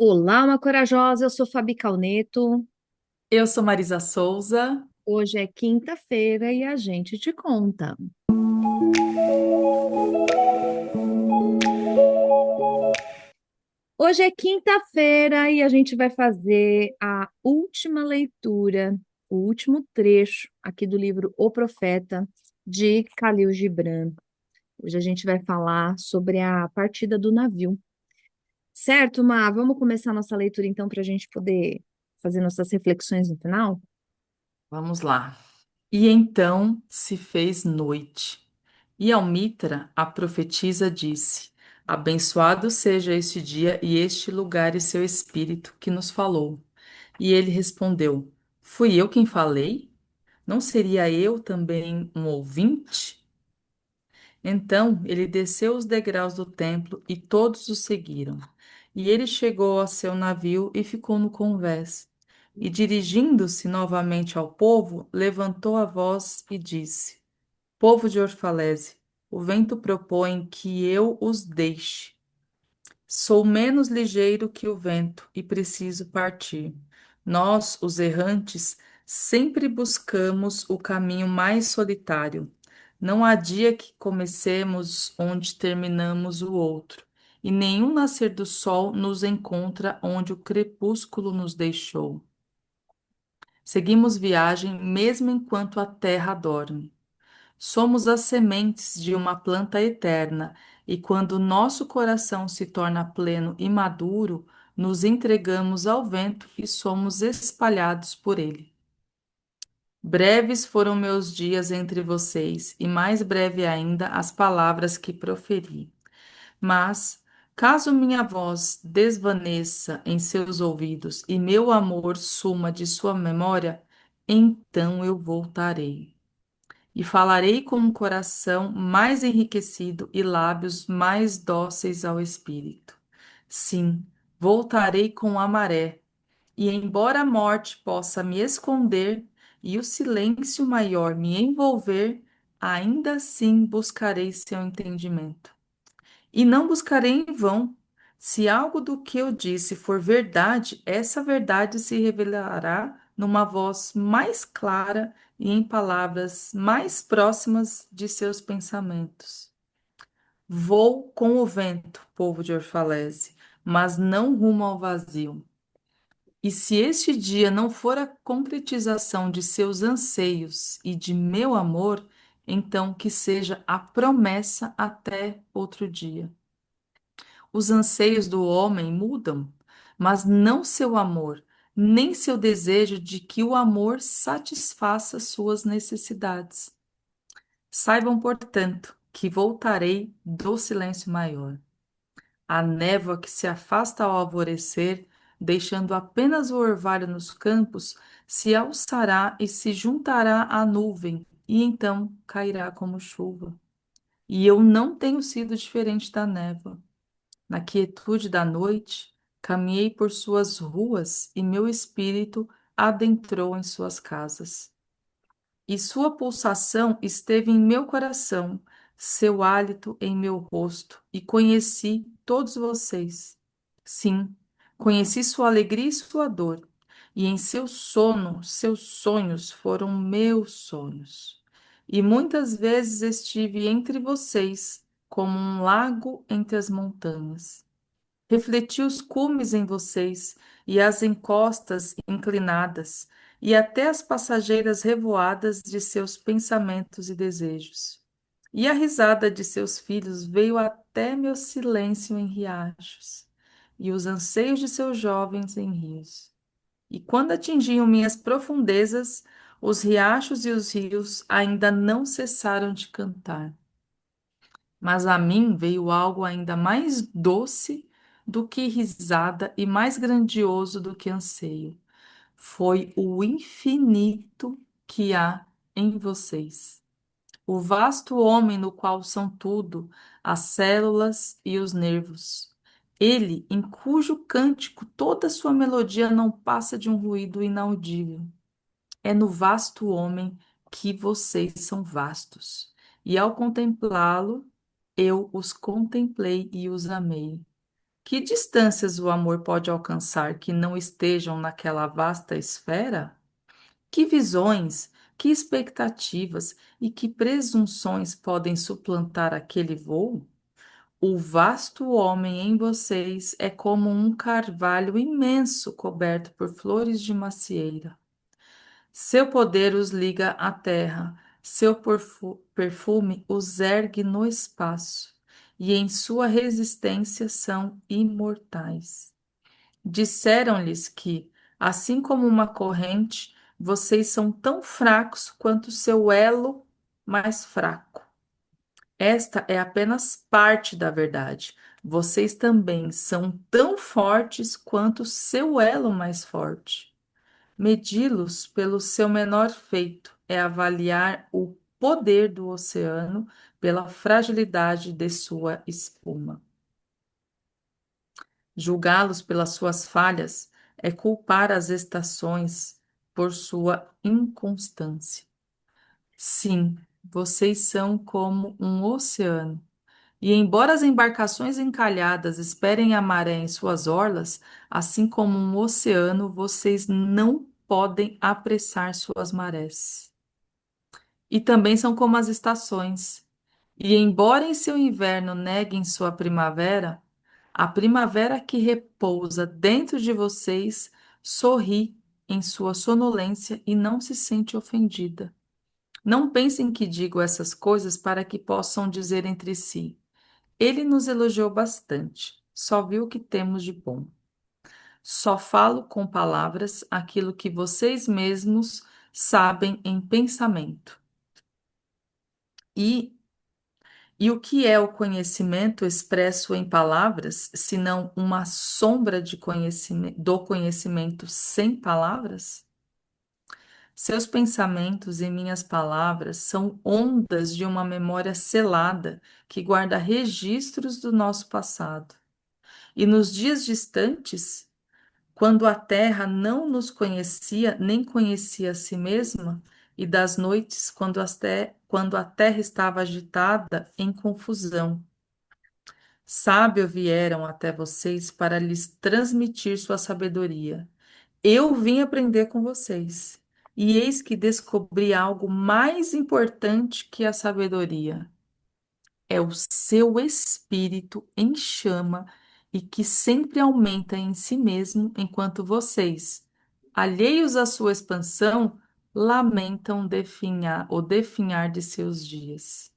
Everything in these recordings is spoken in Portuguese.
Olá, uma corajosa, eu sou Fabi Calneto. Eu sou Marisa Souza. Hoje é quinta-feira e a gente te conta. Hoje é quinta-feira e a gente vai fazer a última leitura, o último trecho aqui do livro O Profeta, de Khalil Gibran. Hoje a gente vai falar sobre a partida do navio. Certo, Má? Vamos começar nossa leitura então para a gente poder fazer nossas reflexões no final? Vamos lá. E então se fez noite. E Almitra, a profetisa, disse: Abençoado seja este dia e este lugar e seu espírito que nos falou. E ele respondeu: Fui eu quem falei? Não seria eu também um ouvinte? Então ele desceu os degraus do templo e todos o seguiram. E ele chegou ao seu navio e ficou no convés. E dirigindo-se novamente ao povo, levantou a voz e disse: Povo de Orfalese, o vento propõe que eu os deixe. Sou menos ligeiro que o vento e preciso partir. Nós, os errantes, sempre buscamos o caminho mais solitário. Não há dia que comecemos onde terminamos o outro, e nenhum nascer do sol nos encontra onde o crepúsculo nos deixou. Seguimos viagem mesmo enquanto a terra dorme. Somos as sementes de uma planta eterna, e quando nosso coração se torna pleno e maduro, nos entregamos ao vento e somos espalhados por ele. Breves foram meus dias entre vocês, e mais breve ainda as palavras que proferi. Mas, caso minha voz desvaneça em seus ouvidos e meu amor suma de sua memória, então eu voltarei. E falarei com um coração mais enriquecido e lábios mais dóceis ao espírito. Sim, voltarei com a maré, e embora a morte possa me esconder e o silêncio maior me envolver, ainda assim buscarei seu entendimento. E não buscarei em vão. Se algo do que eu disse for verdade, essa verdade se revelará numa voz mais clara e em palavras mais próximas de seus pensamentos. Vou com o vento, povo de Orfalese, mas não rumo ao vazio. E se este dia não for a concretização de seus anseios e de meu amor, então que seja a promessa até outro dia. Os anseios do homem mudam, mas não seu amor, nem seu desejo de que o amor satisfaça suas necessidades. Saibam, portanto, que voltarei do silêncio maior. A névoa que se afasta ao alvorecer, deixando apenas o orvalho nos campos, se alçará e se juntará à nuvem, e então cairá como chuva. E eu não tenho sido diferente da névoa. Na quietude da noite, caminhei por suas ruas e meu espírito adentrou em suas casas. E sua pulsação esteve em meu coração, seu hálito em meu rosto, e conheci todos vocês. Sim, conheci sua alegria e sua dor, e em seu sono, seus sonhos foram meus sonhos. E muitas vezes estive entre vocês, como um lago entre as montanhas. Refleti os cumes em vocês e as encostas inclinadas, e até as passageiras revoadas de seus pensamentos e desejos. E a risada de seus filhos veio até meu silêncio em riachos, e os anseios de seus jovens em rios. E quando atingiam minhas profundezas, os riachos e os rios ainda não cessaram de cantar. Mas a mim veio algo ainda mais doce do que risada e mais grandioso do que anseio. Foi o infinito que há em vocês. O vasto homem no qual são tudo, as células e os nervos. Ele, em cujo cântico toda sua melodia não passa de um ruído inaudível. É no vasto homem que vocês são vastos. E ao contemplá-lo, eu os contemplei e os amei. Que distâncias o amor pode alcançar que não estejam naquela vasta esfera? Que visões, que expectativas e que presunções podem suplantar aquele voo? O vasto homem em vocês é como um carvalho imenso coberto por flores de macieira. Seu poder os liga à terra, seu perfume os ergue no espaço, e em sua resistência são imortais. Disseram-lhes que, assim como uma corrente, vocês são tão fracos quanto seu elo mais fraco. Esta é apenas parte da verdade. Vocês também são tão fortes quanto seu elo mais forte. Medi-los pelo seu menor feito é avaliar o poder do oceano pela fragilidade de sua espuma. Julgá-los pelas suas falhas é culpar as estações por sua inconstância. Sim, vocês são como um oceano. E embora as embarcações encalhadas esperem a maré em suas orlas, assim como um oceano, vocês não podem apressar suas marés. E também são como as estações. E embora em seu inverno neguem sua primavera, a primavera que repousa dentro de vocês sorri em sua sonolência e não se sente ofendida. Não pensem que digo essas coisas para que possam dizer entre si: ele nos elogiou bastante, só viu o que temos de bom. Só falo com palavras aquilo que vocês mesmos sabem em pensamento. E, e o que é o conhecimento expresso em palavras, senão uma sombra de conhecimento, do conhecimento sem palavras? Seus pensamentos e minhas palavras são ondas de uma memória selada que guarda registros do nosso passado. E nos dias distantes, quando a terra não nos conhecia, nem conhecia a si mesma, e das noites, quando a terra estava agitada em confusão, sábio vieram até vocês para lhes transmitir sua sabedoria. Eu vim aprender com vocês, e eis que descobri algo mais importante que a sabedoria é o seu espírito em chama e que sempre aumenta em si mesmo, enquanto vocês, alheios à sua expansão, lamentam o definhar de seus dias.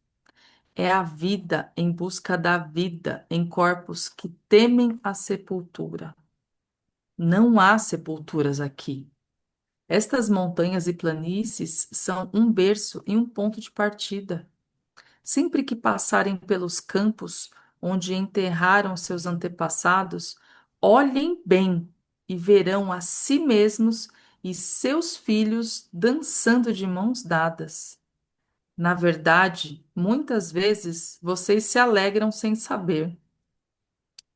É a vida em busca da vida em corpos que temem a sepultura. Não há sepulturas aqui. Estas montanhas e planícies são um berço e um ponto de partida. Sempre que passarem pelos campos onde enterraram seus antepassados, olhem bem e verão a si mesmos e seus filhos dançando de mãos dadas. Na verdade, muitas vezes vocês se alegram sem saber.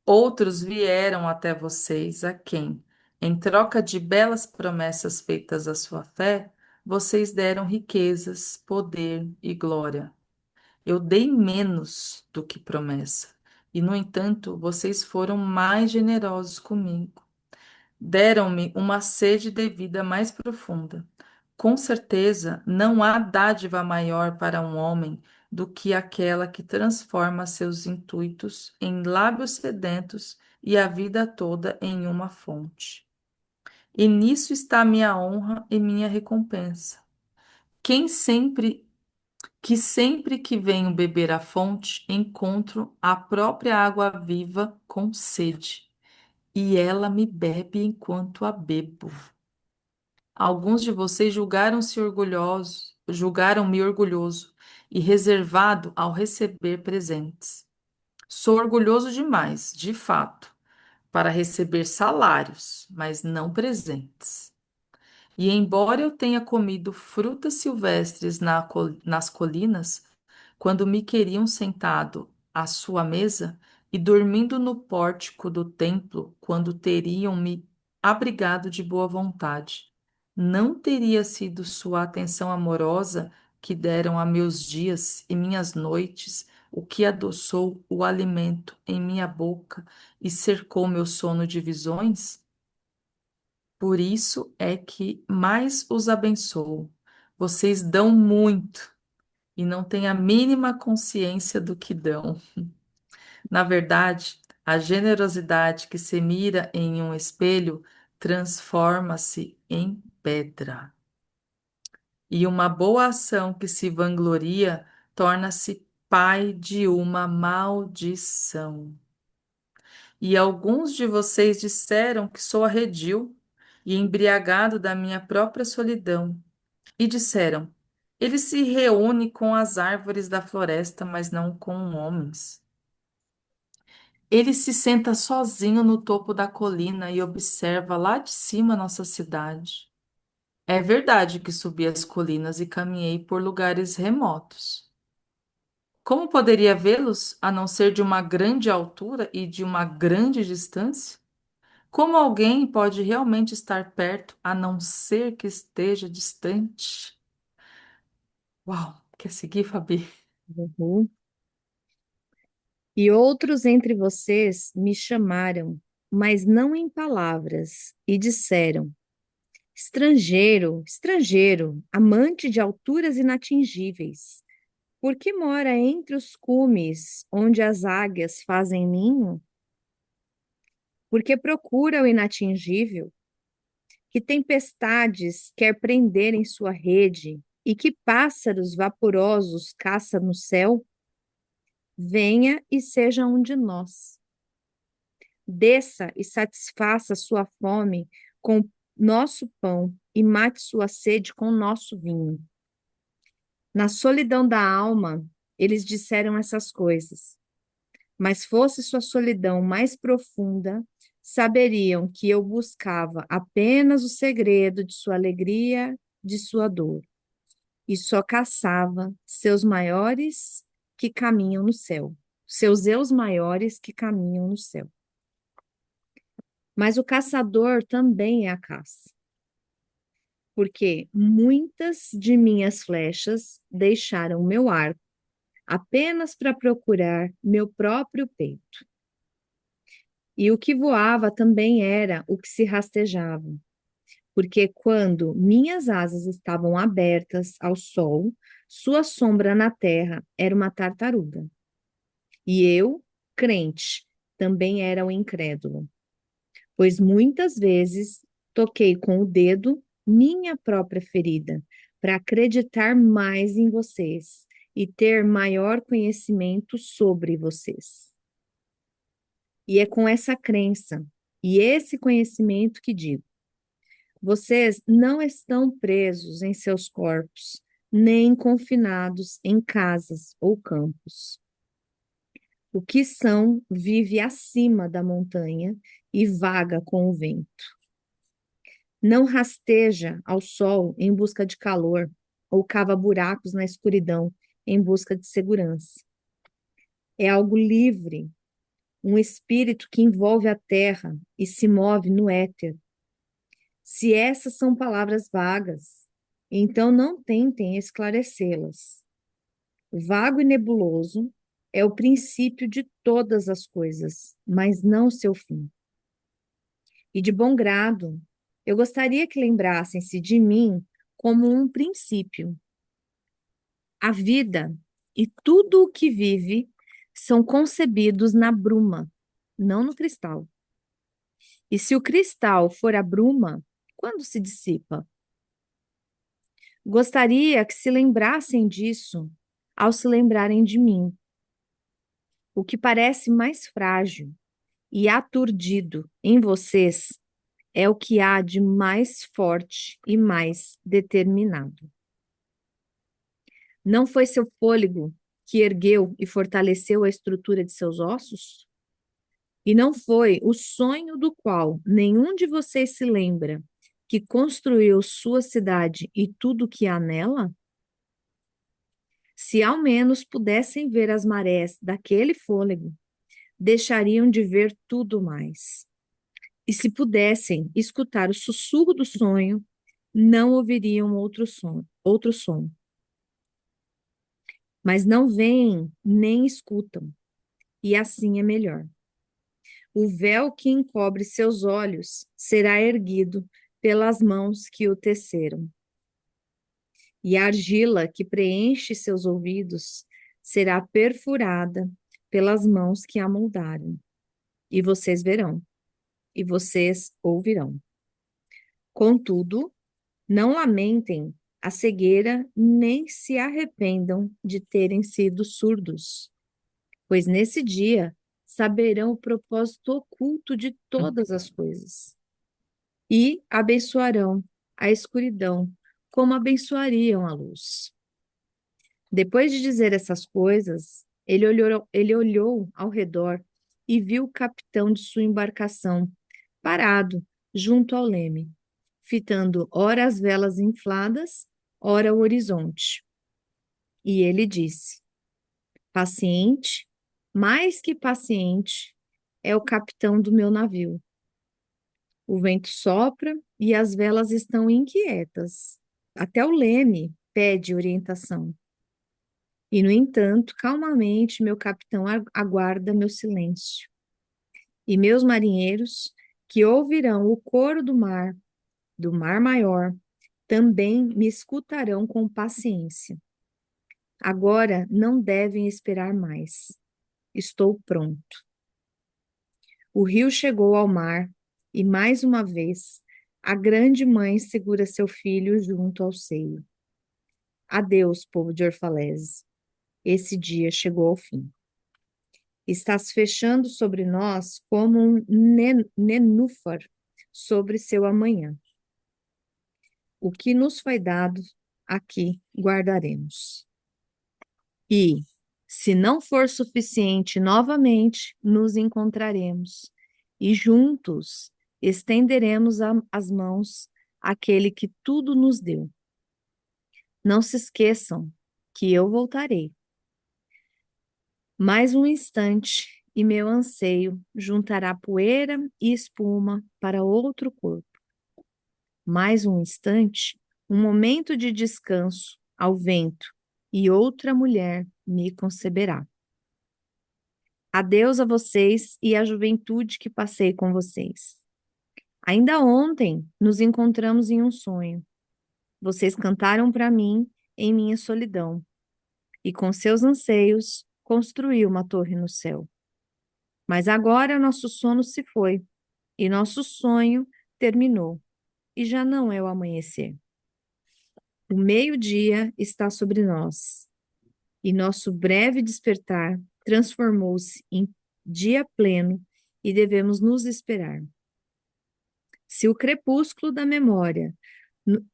Outros vieram até vocês, a quem, em troca de belas promessas feitas à sua fé, vocês deram riquezas, poder e glória. Eu dei menos do que promessa, e, no entanto, vocês foram mais generosos comigo. Deram-me uma sede de vida mais profunda. Com certeza, não há dádiva maior para um homem do que aquela que transforma seus intuitos em lábios sedentos e a vida toda em uma fonte. E nisso está minha honra e minha recompensa. Quem sempre sempre que venho beber à fonte, encontro a própria água viva com sede, e ela me bebe enquanto a bebo. Alguns de vocês julgaram-me orgulhoso e reservado ao receber presentes. Sou orgulhoso demais, de fato, para receber salários, mas não presentes. E embora eu tenha comido frutas silvestres nas colinas, quando me queriam sentado à sua mesa, e dormindo no pórtico do templo, quando teriam me abrigado de boa vontade, não teria sido sua atenção amorosa que deram a meus dias e minhas noites o que adoçou o alimento em minha boca e cercou meu sono de visões? Por isso é que mais os abençoo. Vocês dão muito e não têm a mínima consciência do que dão. Na verdade, a generosidade que se mira em um espelho transforma-se em pedra. E uma boa ação que se vangloria torna-se pai de uma maldição. E alguns de vocês disseram que sou arredio e embriagado da minha própria solidão. E disseram: ele se reúne com as árvores da floresta, mas não com homens. Ele se senta sozinho no topo da colina e observa lá de cima nossa cidade. É verdade que subi as colinas e caminhei por lugares remotos. Como poderia vê-los a não ser de uma grande altura e de uma grande distância? Como alguém pode realmente estar perto a não ser que esteja distante? Uau, quer seguir, Fabi? Uhum. E outros entre vocês me chamaram, mas não em palavras, e disseram: estrangeiro, estrangeiro, amante de alturas inatingíveis, por que mora entre os cumes, onde as águias fazem ninho? Porque procura o inatingível? Que tempestades quer prender em sua rede? E que pássaros vaporosos caça no céu? Venha e seja um de nós. Desça e satisfaça sua fome com nosso pão e mate sua sede com nosso vinho. Na solidão da alma, eles disseram essas coisas, mas fosse sua solidão mais profunda, saberiam que eu buscava apenas o segredo de sua alegria, de sua dor, e só caçava seus maiores que caminham no céu, seus eus maiores que caminham no céu. Mas o caçador também é a caça, porque muitas de minhas flechas deixaram meu arco apenas para procurar meu próprio peito. E o que voava também era o que se rastejava, porque quando minhas asas estavam abertas ao sol, sua sombra na terra era uma tartaruga. E eu, crente, também era um incrédulo, pois muitas vezes toquei com o dedo minha própria ferida, para acreditar mais em vocês e ter maior conhecimento sobre vocês. E é com essa crença e esse conhecimento que digo: vocês não estão presos em seus corpos, nem confinados em casas ou campos. O que são vive acima da montanha e vaga com o vento. Não rasteja ao sol em busca de calor, ou cava buracos na escuridão em busca de segurança. É algo livre, um espírito que envolve a terra e se move no éter. Se essas são palavras vagas, então não tentem esclarecê-las. Vago e nebuloso é o princípio de todas as coisas, mas não seu fim. E de bom grado, eu gostaria que lembrassem-se de mim como um princípio. A vida e tudo o que vive são concebidos na bruma, não no cristal. E se o cristal for a bruma, quando se dissipa? Gostaria que se lembrassem disso ao se lembrarem de mim. O que parece mais frágil e aturdido em vocês é o que há de mais forte e mais determinado. Não foi seu fôlego que ergueu e fortaleceu a estrutura de seus ossos? E não foi o sonho do qual nenhum de vocês se lembra que construiu sua cidade e tudo o que há nela? Se ao menos pudessem ver as marés daquele fôlego, deixariam de ver tudo mais. E se pudessem escutar o sussurro do sonho, não ouviriam outro som, outro som. mas não veem nem escutam, e assim é melhor. O véu que encobre seus olhos será erguido pelas mãos que o teceram, e a argila que preenche seus ouvidos será perfurada pelas mãos que a moldaram, e vocês verão, e vocês ouvirão. Contudo, não lamentem a cegueira, nem se arrependam de terem sido surdos, pois nesse dia saberão o propósito oculto de todas as coisas e abençoarão a escuridão, como abençoariam a luz. Depois de dizer essas coisas, ele olhou ao redor e viu o capitão de sua embarcação parado junto ao leme, fitando ora as velas infladas, ora o horizonte. E ele disse: Paciente, mais que paciente, é o capitão do meu navio. O vento sopra e as velas estão inquietas. Até o leme pede orientação. E, no entanto, calmamente, meu capitão aguarda meu silêncio. E meus marinheiros, que ouvirão o coro do mar maior, também me escutarão com paciência. Agora não devem esperar mais. Estou pronto. O rio chegou ao mar e, mais uma vez, a grande mãe segura seu filho junto ao seio. Adeus, povo de Orfalese. Esse dia chegou ao fim. Está se fechando sobre nós como um nenúfar sobre seu amanhã. O que nos foi dado, aqui guardaremos. E, se não for suficiente, novamente nos encontraremos e juntos estenderemos as mãos àquele que tudo nos deu. Não se esqueçam que eu voltarei. Mais um instante e meu anseio juntará poeira e espuma para outro corpo. Mais um instante, um momento de descanso ao vento, e outra mulher me conceberá. Adeus a vocês e à juventude que passei com vocês. Ainda ontem nos encontramos em um sonho. Vocês cantaram para mim em minha solidão, e com seus anseios construí uma torre no céu. Mas agora nosso sono se foi, e nosso sonho terminou, e já não é o amanhecer. O meio-dia está sobre nós, e nosso breve despertar transformou-se em dia pleno, e devemos nos esperar. Se o crepúsculo da memória, no-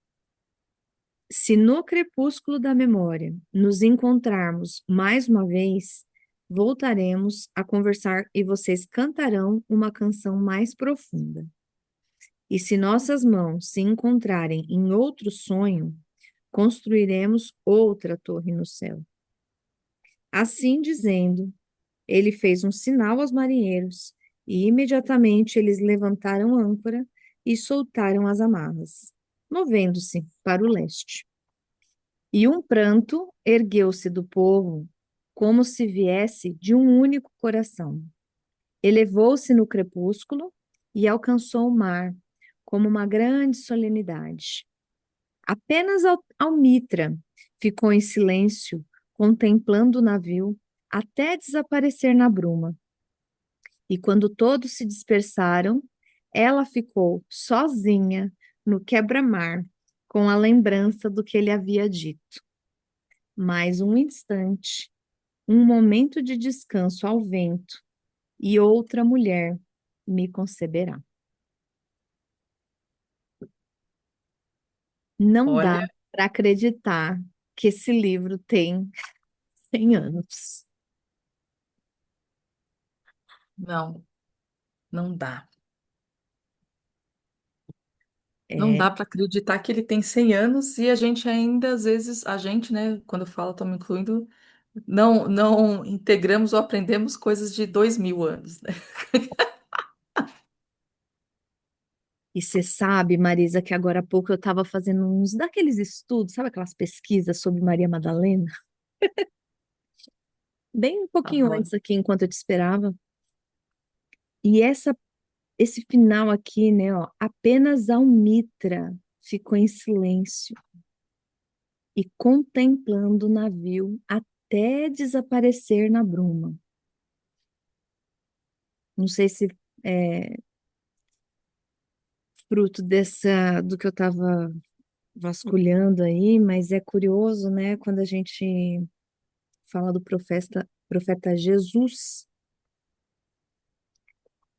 Se no crepúsculo da memória nos encontrarmos mais uma vez, voltaremos a conversar e vocês cantarão uma canção mais profunda. E se nossas mãos se encontrarem em outro sonho, construiremos outra torre no céu. Assim dizendo, ele fez um sinal aos marinheiros, e imediatamente eles levantaram a âncora e soltaram as amarras, movendo-se para o leste. E um pranto ergueu-se do povo, como se viesse de um único coração. Elevou-se no crepúsculo e alcançou o mar, como uma grande solenidade. Apenas Almitra ficou em silêncio, contemplando o navio até desaparecer na bruma. E quando todos se dispersaram, ela ficou sozinha no quebra-mar, com a lembrança do que ele havia dito. Mais um instante, um momento de descanso ao vento, e outra mulher me conceberá. Não dá Olha, para acreditar que esse livro tem 100 anos. não, não dá. Não É, dá para acreditar que ele tem 100 anos e a gente ainda, às vezes, a gente, né, quando eu falo, estou me incluindo, não integramos ou aprendemos coisas de 2000 anos, né? e você sabe, Marisa, que agora há pouco eu estava fazendo uns daqueles estudos, sabe aquelas pesquisas sobre Maria Madalena? bem um pouquinho Adoro. antes aqui, enquanto eu te esperava. E esse final aqui, né, ó, apenas Almitra ficou em silêncio e contemplando o navio até desaparecer na bruma. Não sei se é fruto do que eu estava vasculhando aí, mas é curioso, né, quando a gente fala do profeta Jesus,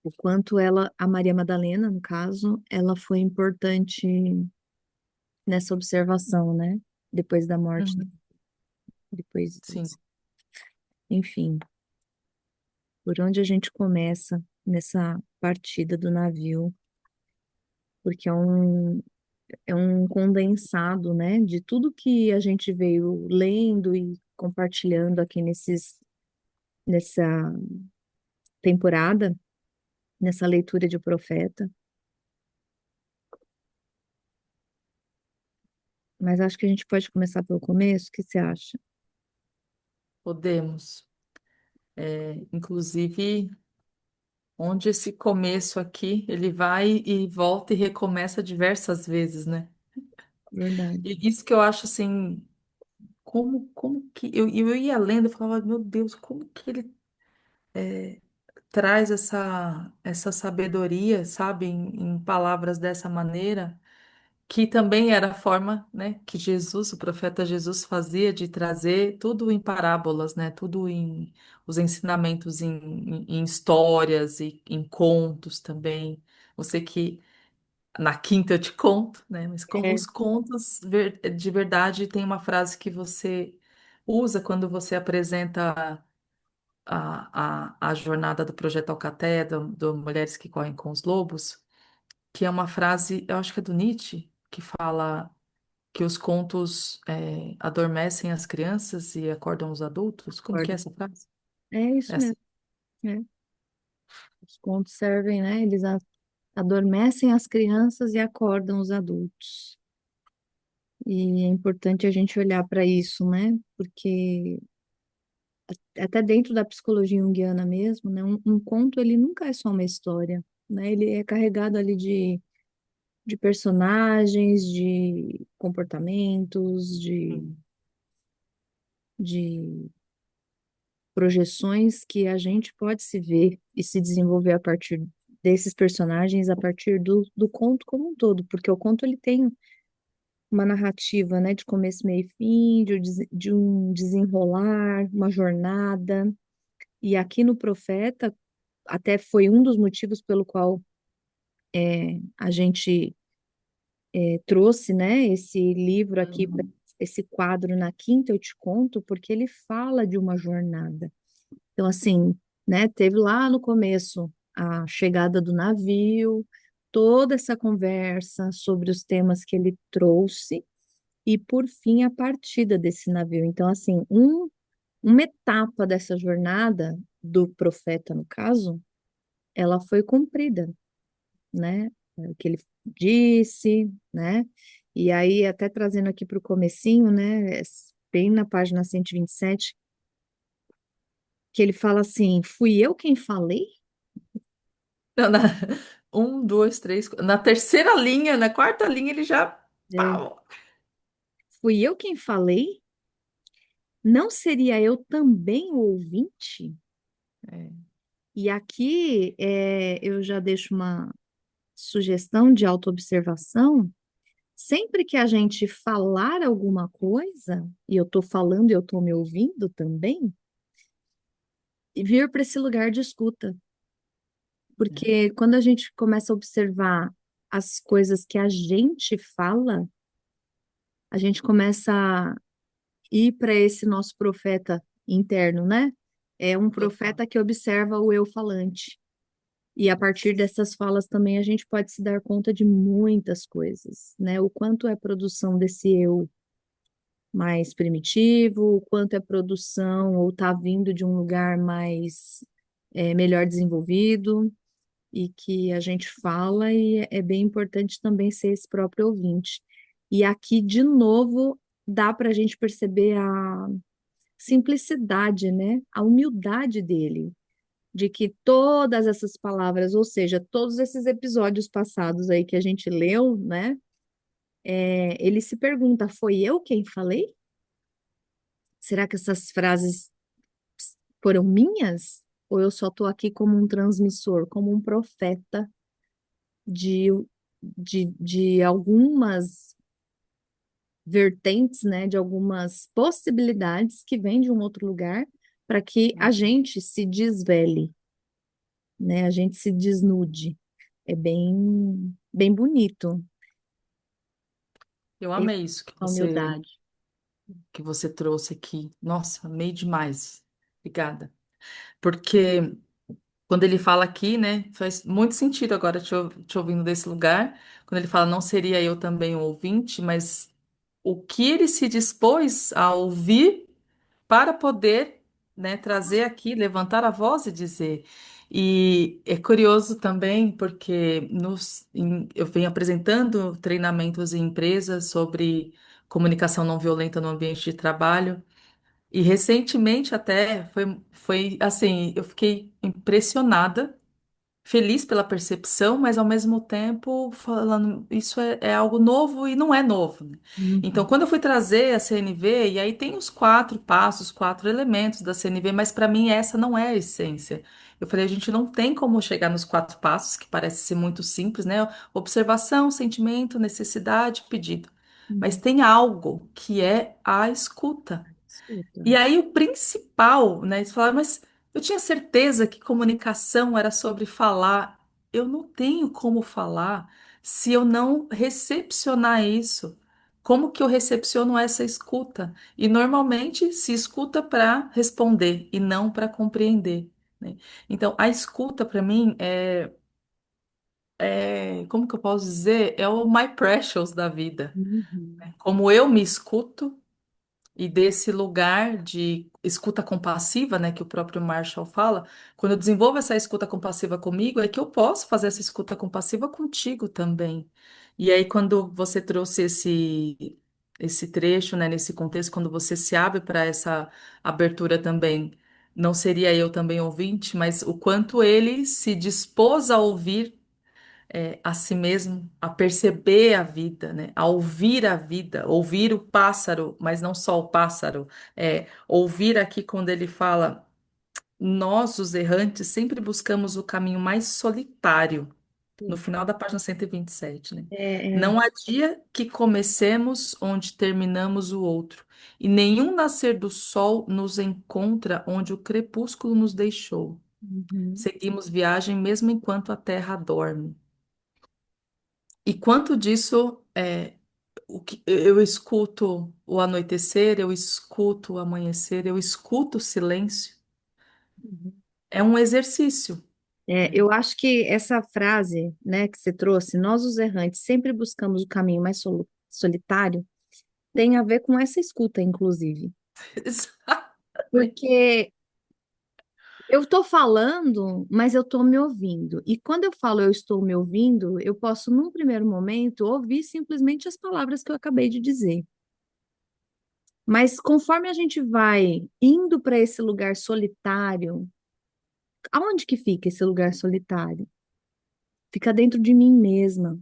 o quanto a Maria Madalena, no caso, ela foi importante nessa observação, né? Depois da morte, Uhum. depois, Sim, enfim, por onde a gente começa nessa partida do navio, porque é um condensado, né, de tudo que a gente veio lendo e compartilhando aqui nessa temporada, nessa leitura de profeta. Mas acho que a gente pode começar pelo começo, o que você acha? podemos. Inclusive, onde esse começo aqui, ele vai e volta e recomeça diversas vezes, né? Verdade. E isso que eu acho assim, como que. Eu ia lendo, eu falava, meu Deus, como que ele traz essa sabedoria, sabe, em palavras dessa maneira, que também era a forma, né, que Jesus, o profeta Jesus, fazia de trazer tudo em parábolas, né, tudo em os ensinamentos em histórias e em contos também. Você que na quinta eu te conto, né, mas como É, os contos de verdade tem uma frase que você usa quando você apresenta a jornada do Projeto Alcaté, do Mulheres que Correm com os Lobos, que é uma frase, eu acho que é do Nietzsche, que fala que os contos adormecem as crianças e acordam os adultos. Como que é concordo. essa frase? É isso Essa. mesmo. É. Os contos servem, né? Adormecem as crianças e acordam os adultos. E é importante a gente olhar para isso, né? Porque até dentro da psicologia junguiana mesmo, né? Um conto, ele nunca é só uma história, né? Ele é carregado ali de personagens, de comportamentos, Hum. de projeções que a gente pode se ver e se desenvolver a partir desses personagens, a partir do conto como um todo, porque o conto ele tem uma narrativa, né, de começo, meio e fim, de um desenrolar, uma jornada. E aqui no Profeta, até foi um dos motivos pelo qual a gente trouxe, né, esse livro aqui, Uhum. esse quadro na quinta, eu te conto, porque ele fala de uma jornada. Então, assim, né, teve lá no começo a chegada do navio, toda essa conversa sobre os temas que ele trouxe, e por fim a partida desse navio. Então, assim, uma etapa dessa jornada do profeta, no caso, ela foi cumprida, né? O que ele disse, né? E aí, até trazendo aqui para o comecinho, né? Bem na página 127, que ele fala assim: fui eu quem falei? Não, um, dois, três, na terceira linha, na quarta linha, ele já. É, Pau. fui eu quem falei? Não seria eu também o ouvinte? É. E aqui eu já deixo uma sugestão de autoobservação. Sempre que a gente falar alguma coisa, e eu estou falando e eu estou me ouvindo também, e vir para esse lugar de escuta. Porque quando a gente começa a observar as coisas que a gente fala, a gente começa a ir para esse nosso profeta interno, né? É um Total. profeta que observa o eu falante. E a partir dessas falas também a gente pode se dar conta de muitas coisas, né? O quanto é produção desse eu mais primitivo, o quanto é produção ou está vindo de um lugar mais melhor desenvolvido e que a gente fala e é bem importante também ser esse próprio ouvinte. E aqui, de novo, dá para a gente perceber simplicidade, né? A humildade dele, de que todas essas palavras, ou seja, todos esses episódios passados aí que a gente leu, né? Ele se pergunta: foi eu quem falei? Será que essas frases foram minhas? Ou eu só estou aqui como um transmissor, como um profeta de, de algumas vertentes, né, de algumas possibilidades que vêm de um outro lugar para que a gente se desvele, né, a gente se desnude. É bem bonito Eu amei isso a humildade. que você trouxe aqui. Nossa, amei demais. Obrigada. Porque quando ele fala aqui, né, faz muito sentido agora te ouvindo desse lugar, quando ele fala não seria eu também um ouvinte, mas o que ele se dispôs a ouvir para poder, né, trazer aqui, levantar a voz e dizer. E é curioso também porque eu venho apresentando treinamentos em empresas sobre comunicação não violenta no ambiente de trabalho. E recentemente até foi assim, eu fiquei impressionada, feliz pela percepção, mas ao mesmo tempo falando, isso é algo novo e não é novo, né? Então, Uhum, quando eu fui trazer a CNV, e aí tem os 4 passos, 4 elementos da CNV, mas para mim essa não é a essência. Eu falei, a gente não tem como chegar nos 4 passos, que parece ser muito simples, né? Observação, sentimento, necessidade, pedido. Mas uhum. tem algo que é a escuta. Escuta. E aí o principal, né? Eles falaram, mas eu tinha certeza que comunicação era sobre falar. Eu não tenho como falar se eu não recepcionar isso. Como que eu recepciono essa escuta? E normalmente se escuta para responder e não para compreender, né? Então, a escuta para mim como que eu posso dizer? É o my precious da vida. Uhum, Como eu me escuto. E desse lugar de escuta compassiva, né, que o próprio Marshall fala, quando eu desenvolvo essa escuta compassiva comigo, é que eu posso fazer essa escuta compassiva contigo também. E aí, quando você trouxe esse trecho, né, nesse contexto, quando você se abre para essa abertura também, não seria eu também ouvinte, mas o quanto ele se dispôs a ouvir a si mesmo, a perceber a vida, né? A ouvir o pássaro, mas não só o pássaro, ouvir aqui quando ele fala, nós, os errantes, sempre buscamos o caminho mais solitário, no sim. final da página 127, né? É, é. Não há dia que comecemos onde terminamos o outro, e nenhum nascer do sol nos encontra onde o crepúsculo nos deixou. Uhum, Seguimos viagem mesmo enquanto a terra dorme. E quanto disso o que eu escuto o anoitecer, eu escuto o amanhecer, eu escuto o silêncio. uhum. É um exercício, né? Eu acho que essa frase, né, que você trouxe, nós os errantes sempre buscamos o caminho mais solitário, tem a ver com essa escuta, inclusive. Exatamente. Porque eu estou falando, mas eu estou me ouvindo. E quando eu falo eu estou me ouvindo, eu posso, num primeiro momento, ouvir simplesmente as palavras que eu acabei de dizer. Mas conforme a gente vai indo para esse lugar solitário, aonde que fica esse lugar solitário? Fica dentro de mim mesma,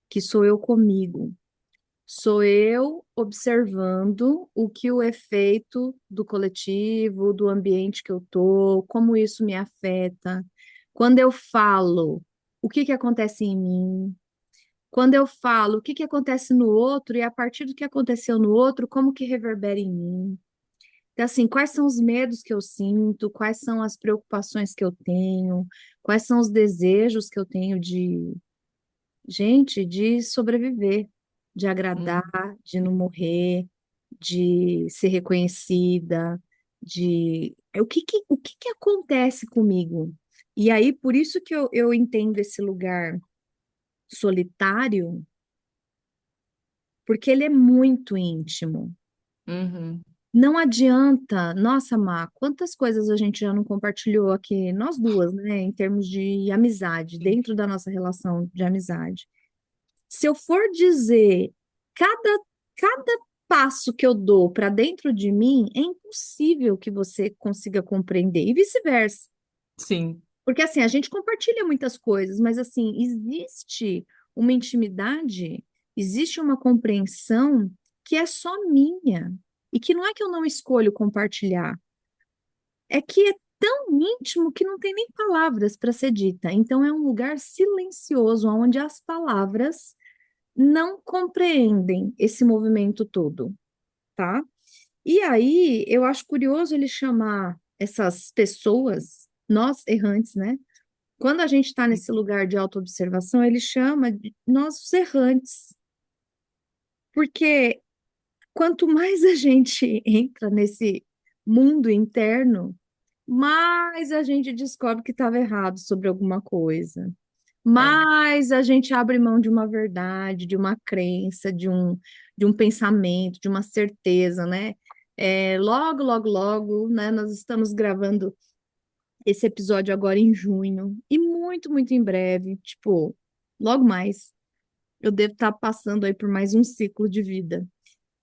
que sou eu comigo. Sou eu observando o que o efeito do coletivo, do ambiente que eu tô, como isso me afeta. Quando eu falo, o que que acontece em mim? Quando eu falo, o que que acontece no outro e a partir do que aconteceu no outro, como que reverbera em mim? Então, assim, quais são os medos que eu sinto? Quais são as preocupações que eu tenho? Quais são os desejos que eu tenho de sobreviver, de agradar, Hum, de não morrer, de ser reconhecida, o que que acontece comigo? E aí, por isso que eu entendo esse lugar solitário, porque ele é muito íntimo. uhum, Não adianta, nossa, Má, quantas coisas a gente já não compartilhou aqui, nós duas, né, em termos de amizade, sim, dentro da nossa relação de amizade. Se eu for dizer cada passo que eu dou para dentro de mim, é impossível que você consiga compreender, e vice-versa. sim, Porque assim, a gente compartilha muitas coisas, mas assim, existe uma intimidade, existe uma compreensão que é só minha. E que não é que eu não escolho compartilhar, é que é tão íntimo que não tem nem palavras para ser dita. Então é um lugar silencioso onde as palavras não compreendem esse movimento todo, tá? E aí eu acho curioso ele chamar essas pessoas, nós errantes, né? Quando a gente está nesse lugar de autoobservação, ele chama de nós os errantes, porque quanto mais a gente entra nesse mundo interno, mais a gente descobre que estava errado sobre alguma coisa. é. Mais a gente abre mão de uma verdade, de uma crença, de um pensamento, de uma certeza, né? Logo, logo, logo, né? Nós estamos gravando esse episódio agora em junho, e muito, muito em breve, tipo, logo mais, eu devo estar passando aí por mais um ciclo de vida.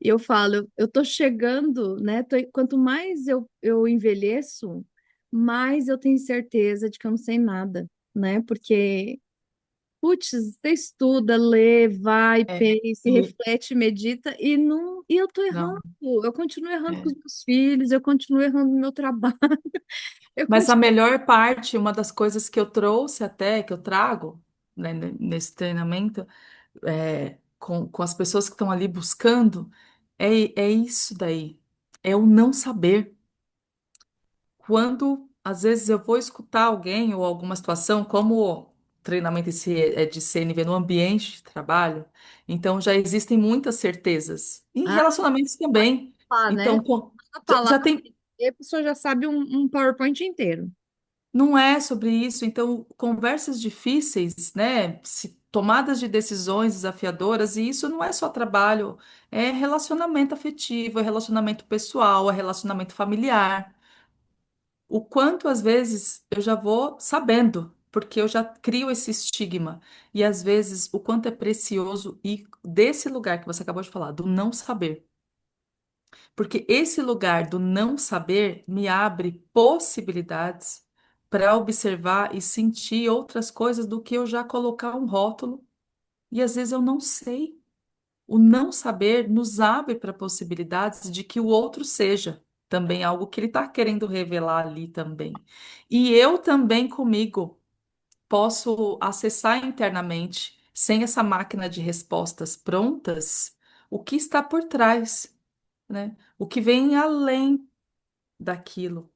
E eu falo, eu tô chegando, né? Quanto mais eu envelheço, mais eu tenho certeza de que eu não sei nada, né? Porque, putz, você estuda, lê, vai, É. pensa, E, reflete, medita, e eu tô errando. não, Eu continuo errando com é. os meus filhos, eu continuo errando no meu trabalho, eu Mas a continuo. melhor parte, uma das coisas que eu trouxe até, que eu trago, né, nesse treinamento, com as pessoas que estão ali buscando, é isso daí. É o não saber. Quando, às vezes, eu vou escutar alguém ou alguma situação, como o treinamento esse é de CNV no ambiente de trabalho, então já existem muitas certezas. Em Ah, relacionamentos também. falar, né? Então, A já palavra, tem. e a pessoa já sabe um PowerPoint inteiro. Não é sobre isso. Então, conversas difíceis, né? Tomadas de decisões desafiadoras, e isso não é só trabalho, é relacionamento afetivo, é relacionamento pessoal, é relacionamento familiar. O quanto às vezes eu já vou sabendo, porque eu já crio esse estigma. E às vezes o quanto é precioso ir desse lugar que você acabou de falar, do não saber. Porque esse lugar do não saber me abre possibilidades para observar e sentir outras coisas do que eu já colocar um rótulo. E às vezes eu não sei. O não saber nos abre para possibilidades de que o outro seja também algo que ele está querendo revelar ali também. E eu também comigo posso acessar internamente, sem essa máquina de respostas prontas, o que está por trás, né? O que vem além daquilo,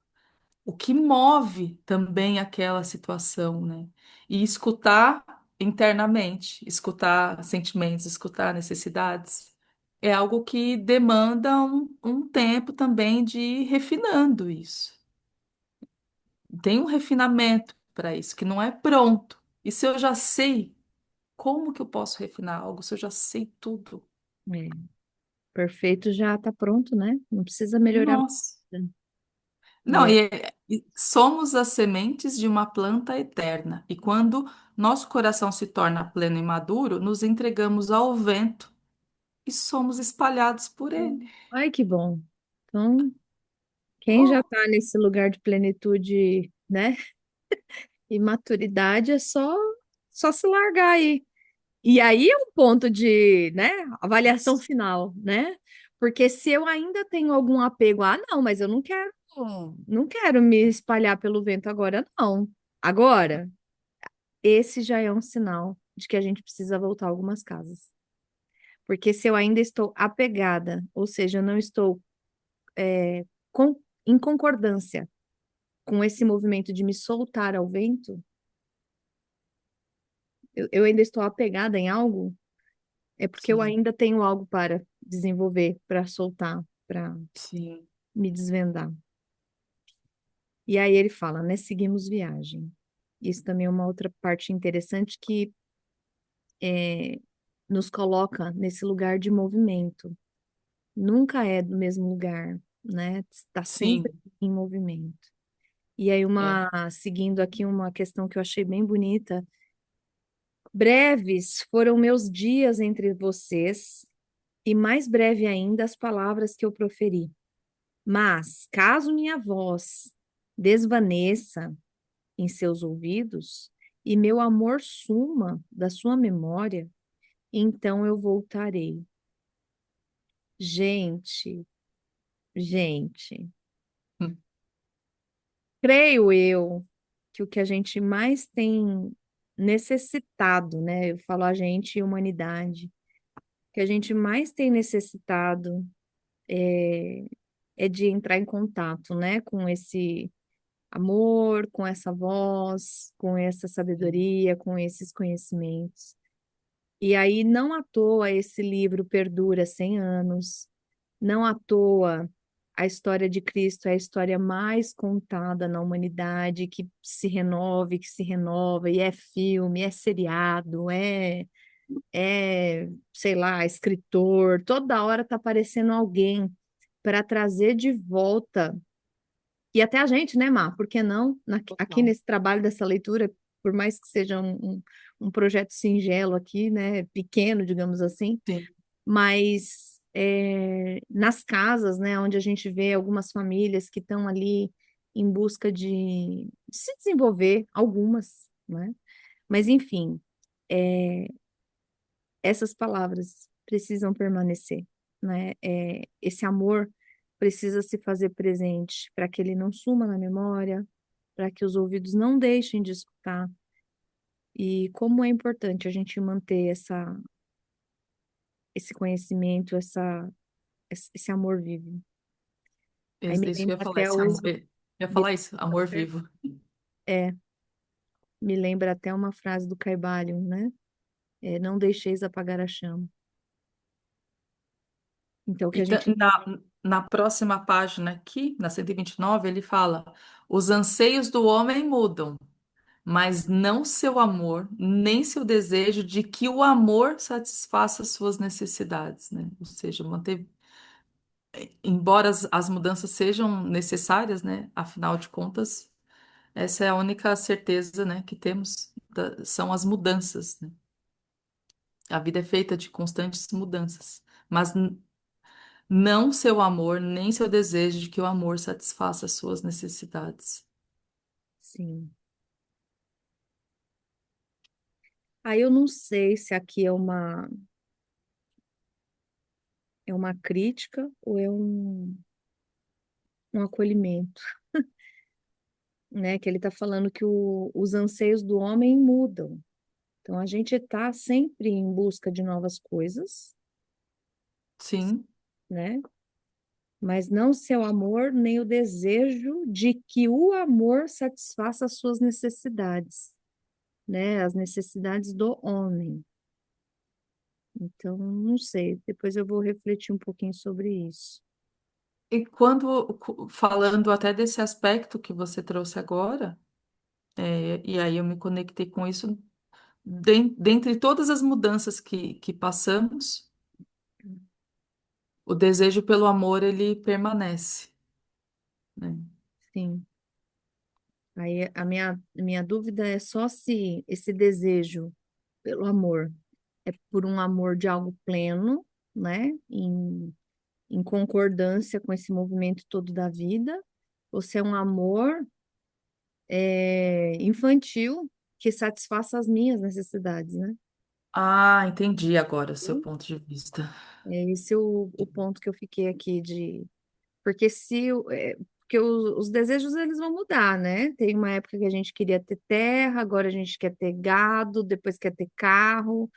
o que move também aquela situação, né? E escutar internamente, escutar sentimentos, escutar necessidades, é algo que demanda um tempo também de ir refinando isso. Tem um refinamento para isso, que não é pronto. E se eu já sei, como que eu posso refinar algo se eu já sei tudo? É, perfeito já está pronto, né? Não precisa melhorar Nossa. nada. E Não, é, e somos as sementes de uma planta eterna. E quando nosso coração se torna pleno e maduro, nos entregamos ao vento e somos espalhados por ele. ai, que bom. Então, quem já Oh, está nesse lugar de plenitude, né, e maturidade, é só se largar aí. E aí é um ponto de, né, avaliação final, né? Porque se eu ainda tenho algum apego, não, mas eu não quero me espalhar pelo vento agora, não. Agora, esse já é um sinal de que a gente precisa voltar algumas casas. Porque se eu ainda estou apegada, ou seja, eu não estou em concordância com esse movimento de me soltar ao vento, eu ainda estou apegada em algo, é porque eu sim, ainda tenho algo para desenvolver, para soltar, para sim, me desvendar. E aí ele fala, né? Seguimos viagem. Isso também é uma outra parte interessante que é, nos coloca nesse lugar de movimento. Nunca é do mesmo lugar, né? Está sempre sim, em movimento. E aí, é, seguindo aqui uma questão que eu achei bem bonita. Breves foram meus dias entre vocês, e mais breve ainda as palavras que eu proferi. Mas, caso minha voz desvaneça em seus ouvidos e meu amor suma da sua memória, então eu voltarei. Gente, gente, Hum. creio eu que o que a gente mais tem necessitado, né? Eu falo a gente e humanidade, que a gente mais tem necessitado é de entrar em contato, né, com esse amor, com essa voz, com essa sabedoria, com esses conhecimentos. E aí, não à toa, esse livro perdura 100 anos, não à toa a história de Cristo é a história mais contada na humanidade, que se renove, que se renova, e é filme, é seriado, sei lá, escritor, toda hora está aparecendo alguém para trazer de volta, e até a gente, né, Má? Por que não? Aqui Total. nesse trabalho dessa leitura, por mais que seja um projeto singelo aqui, né, pequeno, digamos assim, Sim. mas nas casas, né, onde a gente vê algumas famílias que estão ali em busca de se desenvolver, algumas, né? Mas, enfim, é, essas palavras precisam permanecer, né? Esse amor precisa se fazer presente para que ele não suma na memória, para que os ouvidos não deixem de escutar. E como é importante a gente manter esse conhecimento, esse amor vivo. Aí me Isso que eu ia lembra falar, até esse o, amor, eu ia me, falar isso, amor vivo. é, me lembra até uma frase do Caibalion, né? Não deixeis apagar a chama. Então, que E a gente na próxima página aqui, na 129, ele fala: os anseios do homem mudam, mas não seu amor, nem seu desejo de que o amor satisfaça suas necessidades, né? Ou seja, manter, embora as mudanças sejam necessárias, né? Afinal de contas, essa é a única certeza, né, que temos, são as mudanças, né? A vida é feita de constantes mudanças, mas não seu amor, nem seu desejo de que o amor satisfaça as suas necessidades. sim. Aí eu não sei se aqui é uma crítica ou é um acolhimento, né? Que ele está falando que os anseios do homem mudam. Então a gente está sempre em busca de novas coisas, Sim, né? Mas não seu amor, nem o desejo de que o amor satisfaça as suas necessidades, né? As necessidades do homem. Então, não sei, depois eu vou refletir um pouquinho sobre isso. e quando, falando até desse aspecto que você trouxe agora, e aí eu me conectei com isso, dentre todas as mudanças que passamos, o desejo pelo amor, ele permanece, né? Sim. Aí a minha dúvida é só se esse desejo pelo amor é por um amor de algo pleno, né? Em concordância com esse movimento todo da vida, ou se é um amor infantil que satisfaça as minhas necessidades, né? Ah, entendi agora o seu Sim. ponto de vista. É esse o ponto que eu fiquei aqui de. Porque porque os desejos eles vão mudar, né? Tem uma época que a gente queria ter terra, agora a gente quer ter gado, depois quer ter carro,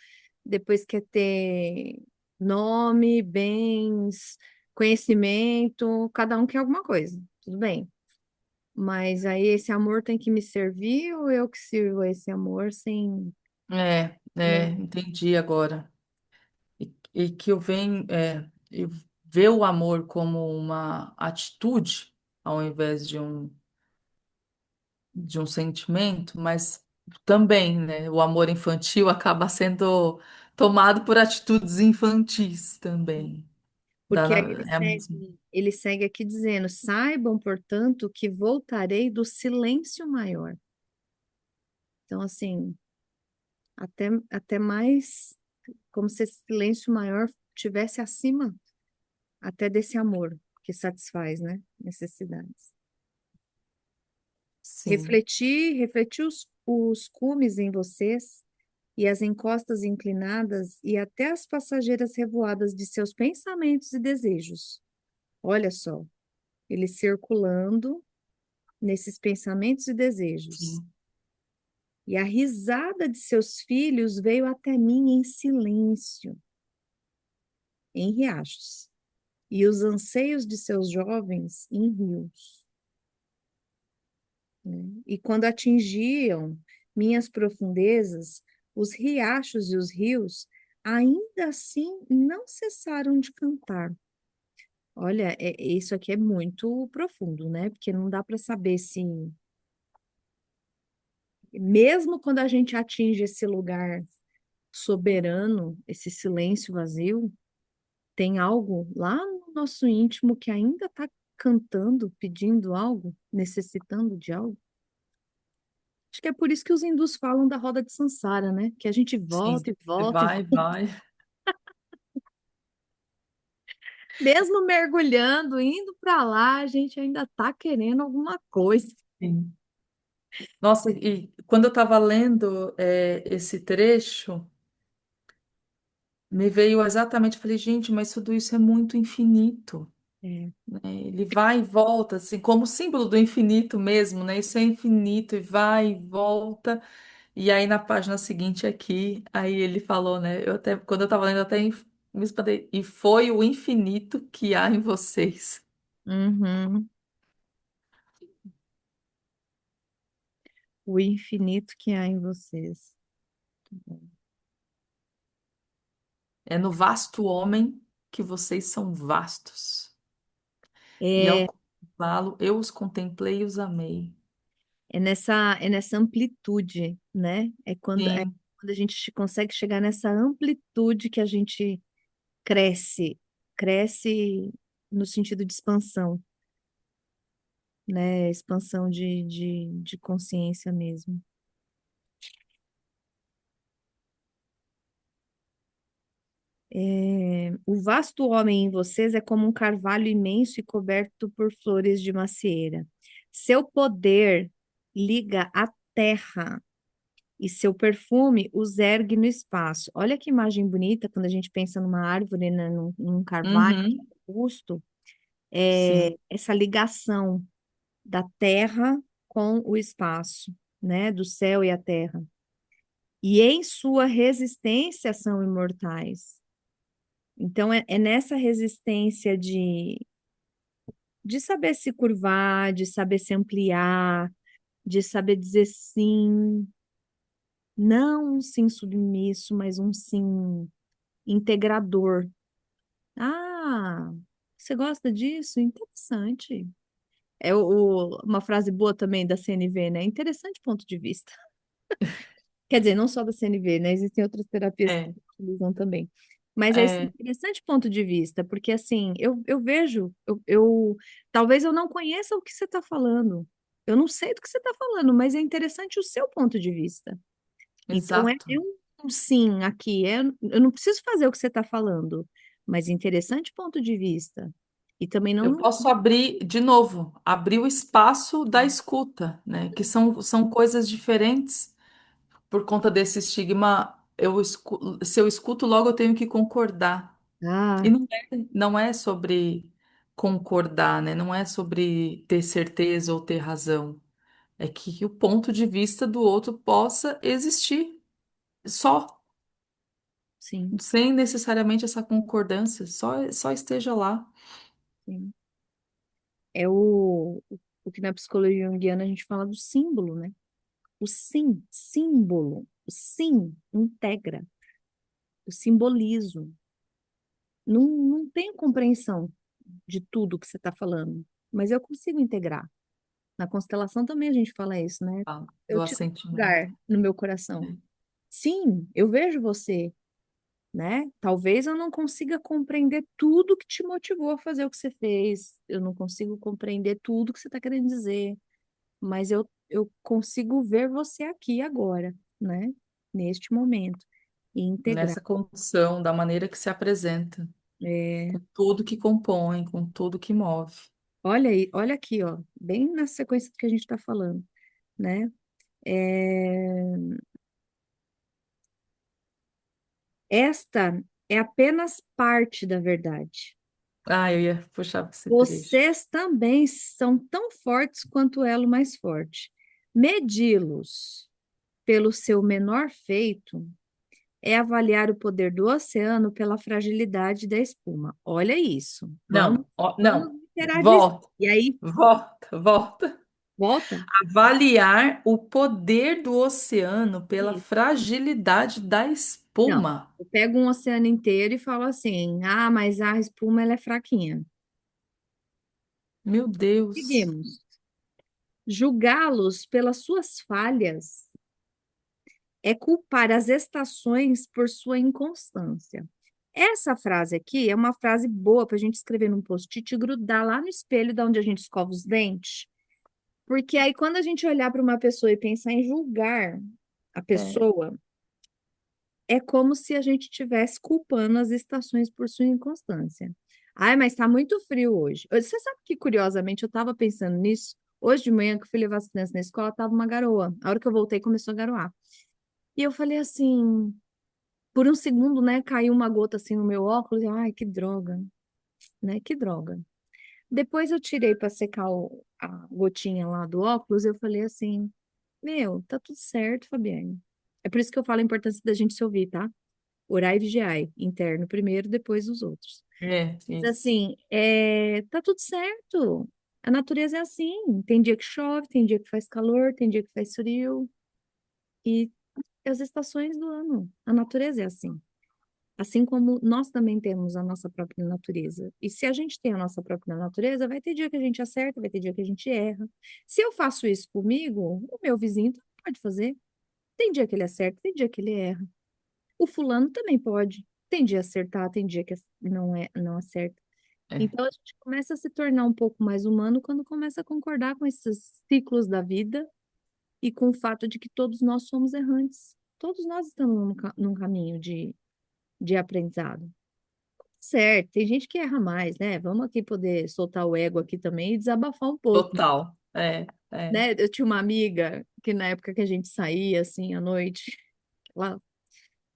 depois quer ter nome, bens, conhecimento, cada um quer alguma coisa, tudo bem. Mas aí esse amor tem que me servir ou eu que sirvo a esse amor sem, né? Entendi agora. E que eu ver o amor como uma atitude ao invés de um sentimento, mas também, né, o amor infantil acaba sendo tomado por atitudes infantis também. Porque aí ele É a mesma. segue, ele segue aqui dizendo: saibam, portanto, que voltarei do silêncio maior. Então, assim, até mais, como se esse silêncio maior tivesse acima até desse amor que satisfaz, né? Necessidades. Sim. Refletir os cumes em vocês e as encostas inclinadas e até as passageiras revoadas de seus pensamentos e desejos. Olha só, ele circulando nesses pensamentos e desejos. Sim. E a risada de seus filhos veio até mim em silêncio, em riachos, e os anseios de seus jovens em rios, né? E quando atingiam minhas profundezas, os riachos e os rios ainda assim não cessaram de cantar. Olha, isso aqui é muito profundo, né? Porque não dá para saber se, mesmo quando a gente atinge esse lugar soberano, esse silêncio vazio, tem algo lá no nosso íntimo que ainda está cantando, pedindo algo, necessitando de algo. Acho que é por isso que os hindus falam da roda de Sansara, né? Que a gente Sim. volta e volta e Vai, volta. vai. Mesmo mergulhando, indo para lá, a gente ainda está querendo alguma coisa. Sim. Nossa, e quando eu estava lendo esse trecho, me veio exatamente, eu falei, gente, mas tudo isso é muito infinito, É. né? Ele vai e volta, assim, como símbolo do infinito mesmo, né? Isso é infinito e vai e volta. E aí na página seguinte aqui, aí ele falou, né? Eu até, quando eu estava lendo, eu até me espantei. E foi o infinito que há em vocês. Uhum. O infinito que há em vocês. É no vasto homem que vocês são vastos. E ao É, contemplá-lo, eu os contemplei e os amei. é nessa amplitude, né? É Sim, quando a gente consegue chegar nessa amplitude que a gente cresce, cresce no sentido de expansão, né? Expansão de consciência mesmo. O vasto homem em vocês é como um carvalho imenso e coberto por flores de macieira. Seu poder liga a terra e seu perfume os ergue no espaço. Olha que imagem bonita quando a gente pensa numa árvore, né, num carvalho, uhum, arbusto, sim, essa ligação da terra com o espaço, né, do céu e a terra. E em sua resistência são imortais. Então, é nessa resistência de saber se curvar, de saber se ampliar, de saber dizer sim, não um sim submisso, mas um sim integrador. Ah, você gosta disso? Interessante. Uma frase boa também da CNV, né? Interessante ponto de vista. Quer dizer, não só da CNV, né? Existem outras terapias que é, utilizam também. Mas é esse é, interessante ponto de vista, porque assim, eu vejo, talvez eu não conheça o que você está falando. Eu não sei do que você está falando, mas é interessante o seu ponto de vista. Então, exato. um sim aqui. Eu não preciso fazer o que você está falando, mas interessante ponto de vista. E também Eu não. posso abrir, de novo, abrir o espaço da escuta, né? Que são coisas diferentes por conta desse estigma. Se eu escuto, logo eu tenho que concordar. E Ah, não é sobre concordar, né? Não é sobre ter certeza ou ter razão. É que o ponto de vista do outro possa existir só, sim, sem necessariamente essa concordância, só esteja lá. sim. É o que na psicologia junguiana a gente fala do símbolo, né? O sim, símbolo. O sim integra, o simbolismo. Não tenho compreensão de tudo que você está falando, mas eu consigo integrar. Na constelação também a gente fala isso, né? Fala, Eu do te dou assentimento, lugar no meu coração. né? Sim, eu vejo você, né? Talvez eu não consiga compreender tudo que te motivou a fazer o que você fez. Eu não consigo compreender tudo que você está querendo dizer, mas eu consigo ver você aqui agora, né? Neste momento. e integrar. Nessa condição, da maneira que se apresenta, É, com tudo que compõe, com tudo que move. olha aí, olha aqui, ó, bem na sequência do que a gente está falando, né? É, esta é apenas parte da verdade. Ah, eu ia puxar para esse trecho. Vocês também são tão fortes quanto o elo mais forte. Medi-los pelo seu menor feito é avaliar o poder do oceano pela fragilidade da espuma. Olha isso. Vamos, Não, ó, vamos não, literalizar. volta, E aí, volta. volta. Avaliar o poder do oceano pela Isso. fragilidade da Não, espuma. eu pego um oceano inteiro e falo assim: ah, mas a espuma ela é fraquinha. Meu Deus. Seguimos. Julgá-los pelas suas falhas é culpar as estações por sua inconstância. Essa frase aqui é uma frase boa para a gente escrever num post-it e grudar lá no espelho da onde a gente escova os dentes. Porque aí, quando a gente olhar para uma pessoa e pensar em julgar a É, pessoa, é como se a gente estivesse culpando as estações por sua inconstância. Ai, mas está muito frio hoje. Você sabe que, curiosamente, eu estava pensando nisso. Hoje de manhã, que eu fui levar as crianças na escola, estava uma garoa. A hora que eu voltei, começou a garoar. E eu falei assim, por um segundo, né, caiu uma gota assim no meu óculos. Ai, que droga, né? Que droga. Depois eu tirei para secar a gotinha lá do óculos. Eu falei assim, meu, tá tudo certo, Fabiane. É por isso que eu falo a importância da gente se ouvir, tá? Orai e vigiai, interno primeiro, depois os outros. Mas isso. assim, tá tudo certo. A natureza é assim. Tem dia que chove, tem dia que faz calor, tem dia que faz frio. E as estações do ano. A natureza é assim. Assim como nós também temos a nossa própria natureza. E se a gente tem a nossa própria natureza, vai ter dia que a gente acerta, vai ter dia que a gente erra. Se eu faço isso comigo, o meu vizinho também pode fazer. Tem dia que ele acerta, tem dia que ele erra. O fulano também pode. Tem dia acertar, tem dia que não acerta. É, Então a gente começa a se tornar um pouco mais humano quando começa a concordar com esses ciclos da vida e com o fato de que todos nós somos errantes. Todos nós estamos num caminho de aprendizado. Certo, tem gente que erra mais, né? Vamos aqui poder soltar o ego aqui também e desabafar um pouco, total. É. né? Eu tinha uma amiga que na época que a gente saía assim à noite, ela,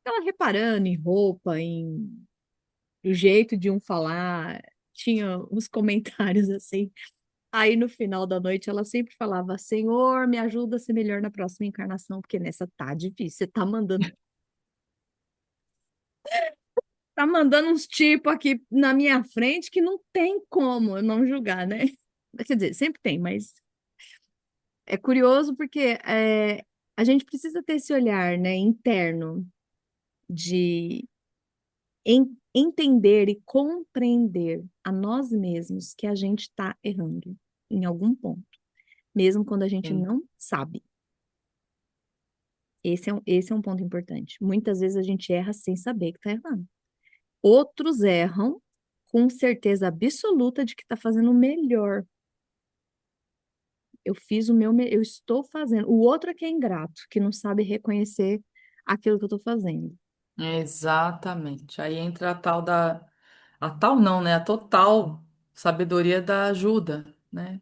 ela reparando em roupa, em o jeito de um falar, tinha uns comentários assim. Aí no final da noite ela sempre falava: Senhor, me ajuda a ser melhor na próxima encarnação, porque nessa tá difícil. Você tá mandando uns tipos aqui na minha frente que não tem como eu não julgar, né? Quer dizer, sempre tem, mas é curioso porque a gente precisa ter esse olhar, né, interno de entender e compreender a nós mesmos que a gente está errando em algum ponto, mesmo quando a gente Sim. não sabe. Esse é um ponto importante. Muitas vezes a gente erra sem saber que está errando. Outros erram com certeza absoluta de que está fazendo o melhor. Eu fiz o meu, eu estou fazendo. O outro é que é ingrato, que não sabe reconhecer aquilo que eu estou fazendo. Exatamente. Aí entra a tal não, né? A total sabedoria da ajuda, né?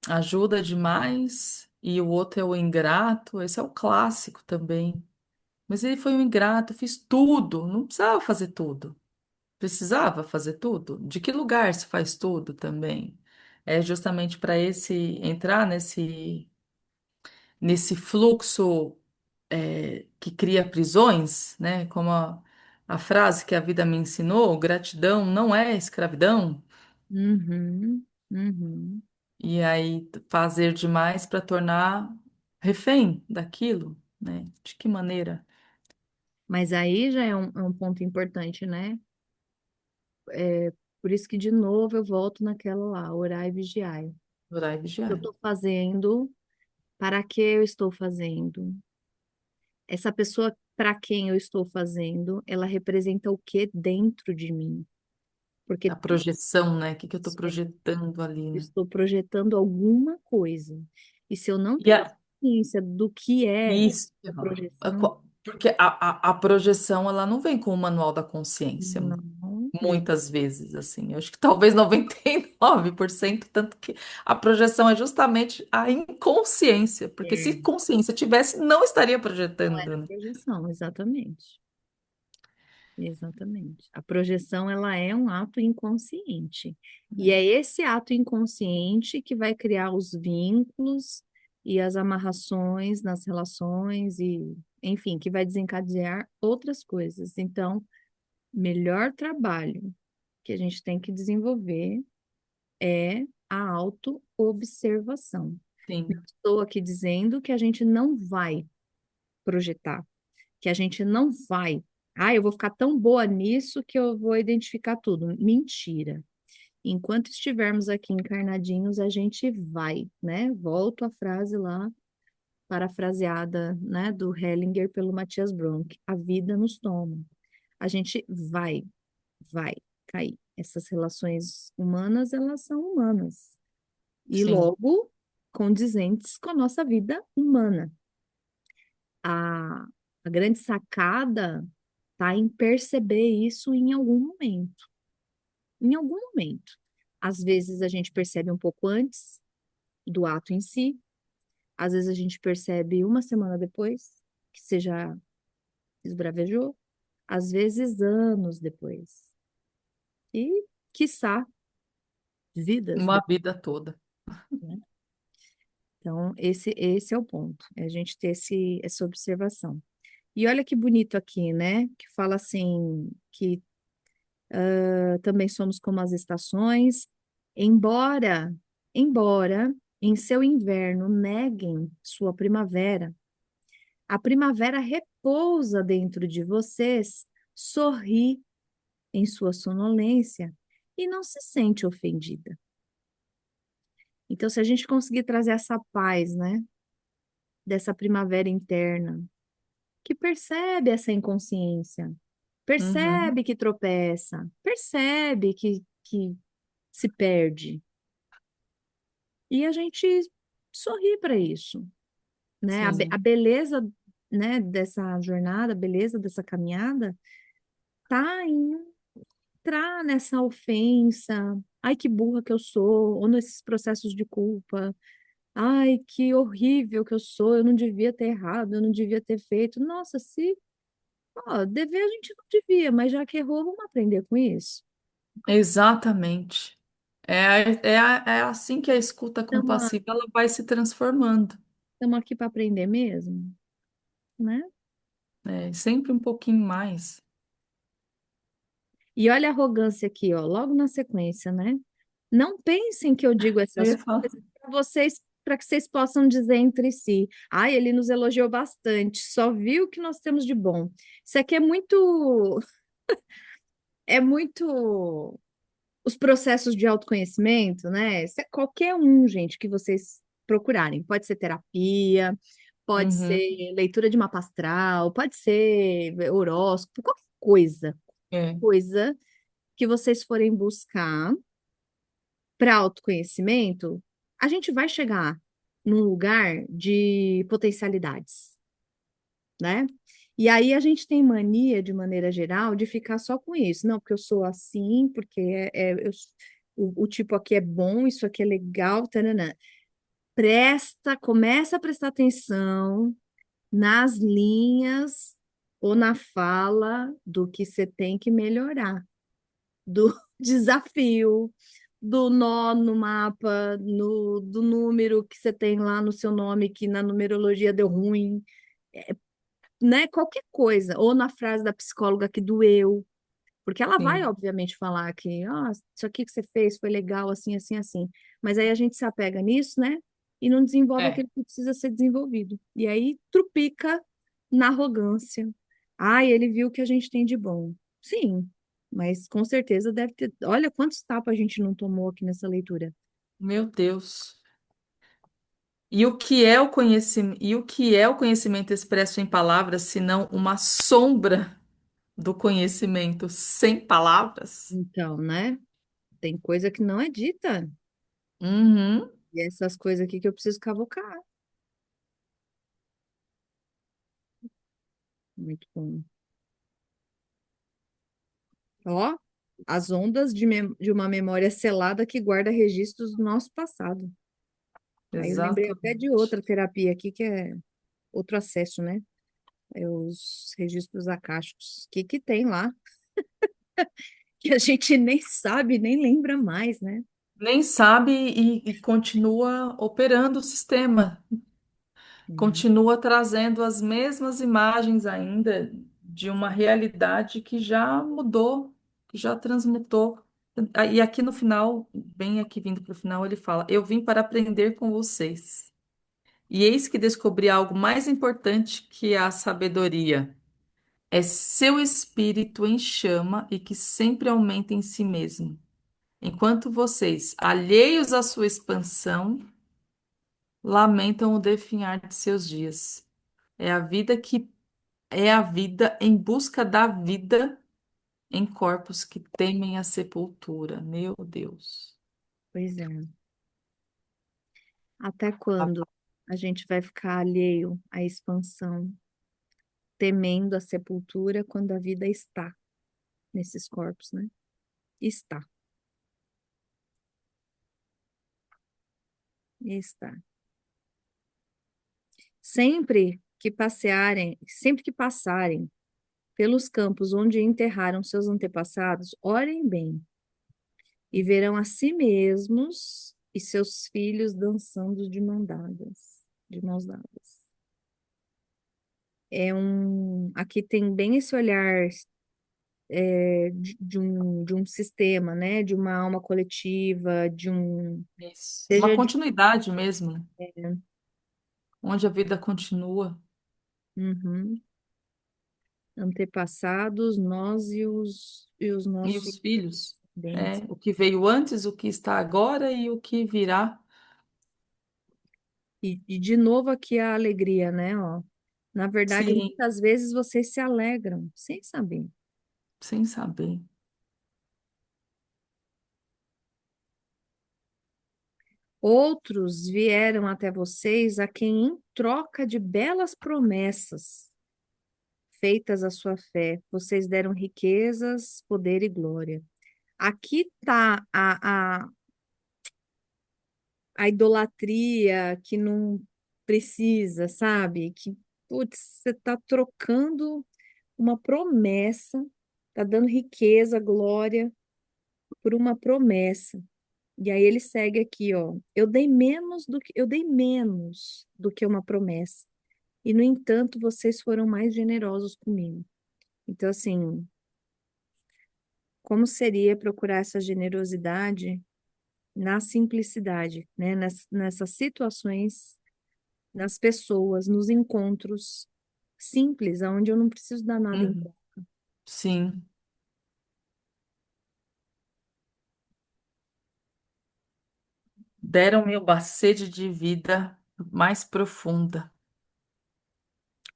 Ajuda demais e o outro é o ingrato. Esse é o clássico também. Mas ele foi um ingrato, fiz tudo, não precisava fazer tudo. Precisava fazer tudo? De que lugar se faz tudo também? É justamente para esse entrar nesse fluxo que cria prisões, né? Como a frase que a vida me ensinou, gratidão não é escravidão. Uhum, uhum. E aí fazer demais para tornar refém daquilo, né? De que maneira? Mas aí já é um ponto importante, né? Por isso que, de novo, eu volto naquela lá, orar e vigiar. O Orar e que eu vigiar. estou fazendo? Para que eu estou fazendo? Essa pessoa para quem eu estou fazendo, ela representa o que dentro de mim? Porque A projeção, né? O que que eu estou isso é, projetando ali, eu né? estou projetando alguma coisa. E se eu não E tenho a, consciência do que é isso, essa ó, projeção, Porque a projeção, ela não vem com o manual da consciência, Não vem. muitas vezes, assim. Eu acho que talvez 99%, tanto que a projeção é justamente a inconsciência, porque se É, consciência tivesse, não estaria não era projetando, né? projeção, exatamente. Exatamente. A projeção, ela é um ato inconsciente. E é esse ato inconsciente que vai criar os vínculos e as amarrações nas relações e, enfim, que vai desencadear outras coisas. Então, melhor trabalho que a gente tem que desenvolver é a autoobservação. Não Sim. estou aqui dizendo que a gente não vai projetar, que a gente não vai. Ah, eu vou ficar tão boa nisso que eu vou identificar tudo. Mentira. Enquanto estivermos aqui encarnadinhos, a gente vai, né? Volto à frase lá, parafraseada, né, do Hellinger pelo Matthias Bronk. A vida nos toma. A gente vai cair. Essas relações humanas, elas são humanas. E Sim. logo condizentes com a nossa vida humana. A grande sacada está em perceber isso em algum momento. Em algum momento. Às vezes a gente percebe um pouco antes do ato em si, às vezes a gente percebe uma semana depois, que você já esbravejou, às vezes anos depois. E, quiçá, vidas Uma depois, vida toda. né? Então, esse é o ponto, é a gente ter essa observação. E olha que bonito aqui, né? Que fala assim, que também somos como as estações, embora em seu inverno neguem sua primavera, a primavera repousa dentro de vocês, sorri em sua sonolência e não se sente ofendida. Então, se a gente conseguir trazer essa paz, né, dessa primavera interna, que percebe essa inconsciência, Uhum. percebe que tropeça, percebe que se perde, e a gente sorri para isso, né? Sim. A beleza, né, dessa jornada, a beleza dessa caminhada tá em entrar nessa ofensa. Ai, que burra que eu sou, ou nesses processos de culpa. Ai, que horrível que eu sou, eu não devia ter errado, eu não devia ter feito. Nossa, se, ó, dever a gente não devia, mas já que errou, vamos aprender com isso. Exatamente. É assim que a escuta Estamos compassiva ela vai se transformando. aqui para aprender mesmo, né? É, sempre um pouquinho mais. E olha a arrogância aqui, ó, logo na sequência, né? Não pensem que eu digo Eu essas ia falar. coisas para vocês, para que vocês possam dizer entre si. Ai, ele nos elogiou bastante, só viu o que nós temos de bom. Isso aqui é muito os processos de autoconhecimento, né? Isso é qualquer um, gente, que vocês procurarem. Pode ser terapia, pode Uhum. ser leitura de mapa astral, pode ser horóscopo, qualquer É. coisa que vocês forem buscar para autoconhecimento, a gente vai chegar num lugar de potencialidades, né? E aí a gente tem mania, de maneira geral, de ficar só com isso. Não, porque eu sou assim, porque o tipo aqui é bom, isso aqui é legal, taranã. Começa a prestar atenção nas linhas ou na fala do que você tem que melhorar, do desafio, do nó no mapa, do número que você tem lá no seu nome, que na numerologia deu ruim, né? Qualquer coisa, ou na frase da psicóloga que doeu, porque ela vai, Sim. obviamente, falar que, isso aqui que você fez foi legal, assim, assim, assim. Mas aí a gente se apega nisso, né? E não desenvolve É. aquilo que precisa ser desenvolvido. E aí trupica na arrogância. Ai, ele viu o que a gente tem de bom. Sim, mas com certeza deve ter. Olha quantos tapas a gente não tomou aqui nessa leitura. Meu Deus. E o que é o conhecimento, e o que é o conhecimento expresso em palavras, se não uma sombra do conhecimento sem palavras? Então, né? Tem coisa que não é dita. Uhum. E essas coisas aqui que eu preciso cavocar. Muito bom. Ó, as ondas de uma memória selada que guarda registros do nosso passado. Aí eu lembrei até de Exatamente. outra terapia aqui, que é outro acesso, né? É os registros acásticos. O que que tem lá? Que a gente nem sabe, nem lembra mais, né? Nem sabe e continua operando o sistema, Hum. continua trazendo as mesmas imagens ainda de uma realidade que já mudou, que já transmutou. E aqui no final, bem aqui vindo para o final, ele fala: Eu vim para aprender com vocês. E eis que descobri algo mais importante que a sabedoria. É seu espírito em chama e que sempre aumenta em si mesmo. Enquanto vocês, alheios à sua expansão, lamentam o definhar de seus dias. É a vida que é a vida em busca da vida em corpos que temem a sepultura. Meu Deus. Pois é. Até quando a gente vai ficar alheio à expansão, temendo a sepultura quando a vida está nesses corpos, né? Está, está. Sempre que passarem pelos campos onde enterraram seus antepassados, orem bem e verão a si mesmos e seus filhos dançando de mãos dadas. Aqui tem bem esse olhar de um sistema, né? De uma alma coletiva, Isso. Uma seja de continuidade mesmo, né? Onde a vida continua. uhum, antepassados, nós e os E nossos os filhos, descendentes. o que veio antes, o que está agora e o que virá, E de novo aqui a alegria, né? Ó. Na verdade, sim, muitas vezes vocês se alegram sem saber. sem saber. Outros vieram até vocês a quem, em troca de belas promessas feitas à sua fé, vocês deram riquezas, poder e glória. Aqui está a idolatria que não precisa, sabe? Que, putz, você está trocando uma promessa, está dando riqueza, glória por uma promessa. E aí ele segue aqui, ó. Eu dei menos do que uma promessa. E no entanto, vocês foram mais generosos comigo. Então, assim, como seria procurar essa generosidade na simplicidade, né? Nessas situações, nas pessoas, nos encontros simples, onde eu não preciso dar nada em Uhum. troca. Sim, deram-me uma sede de vida mais profunda.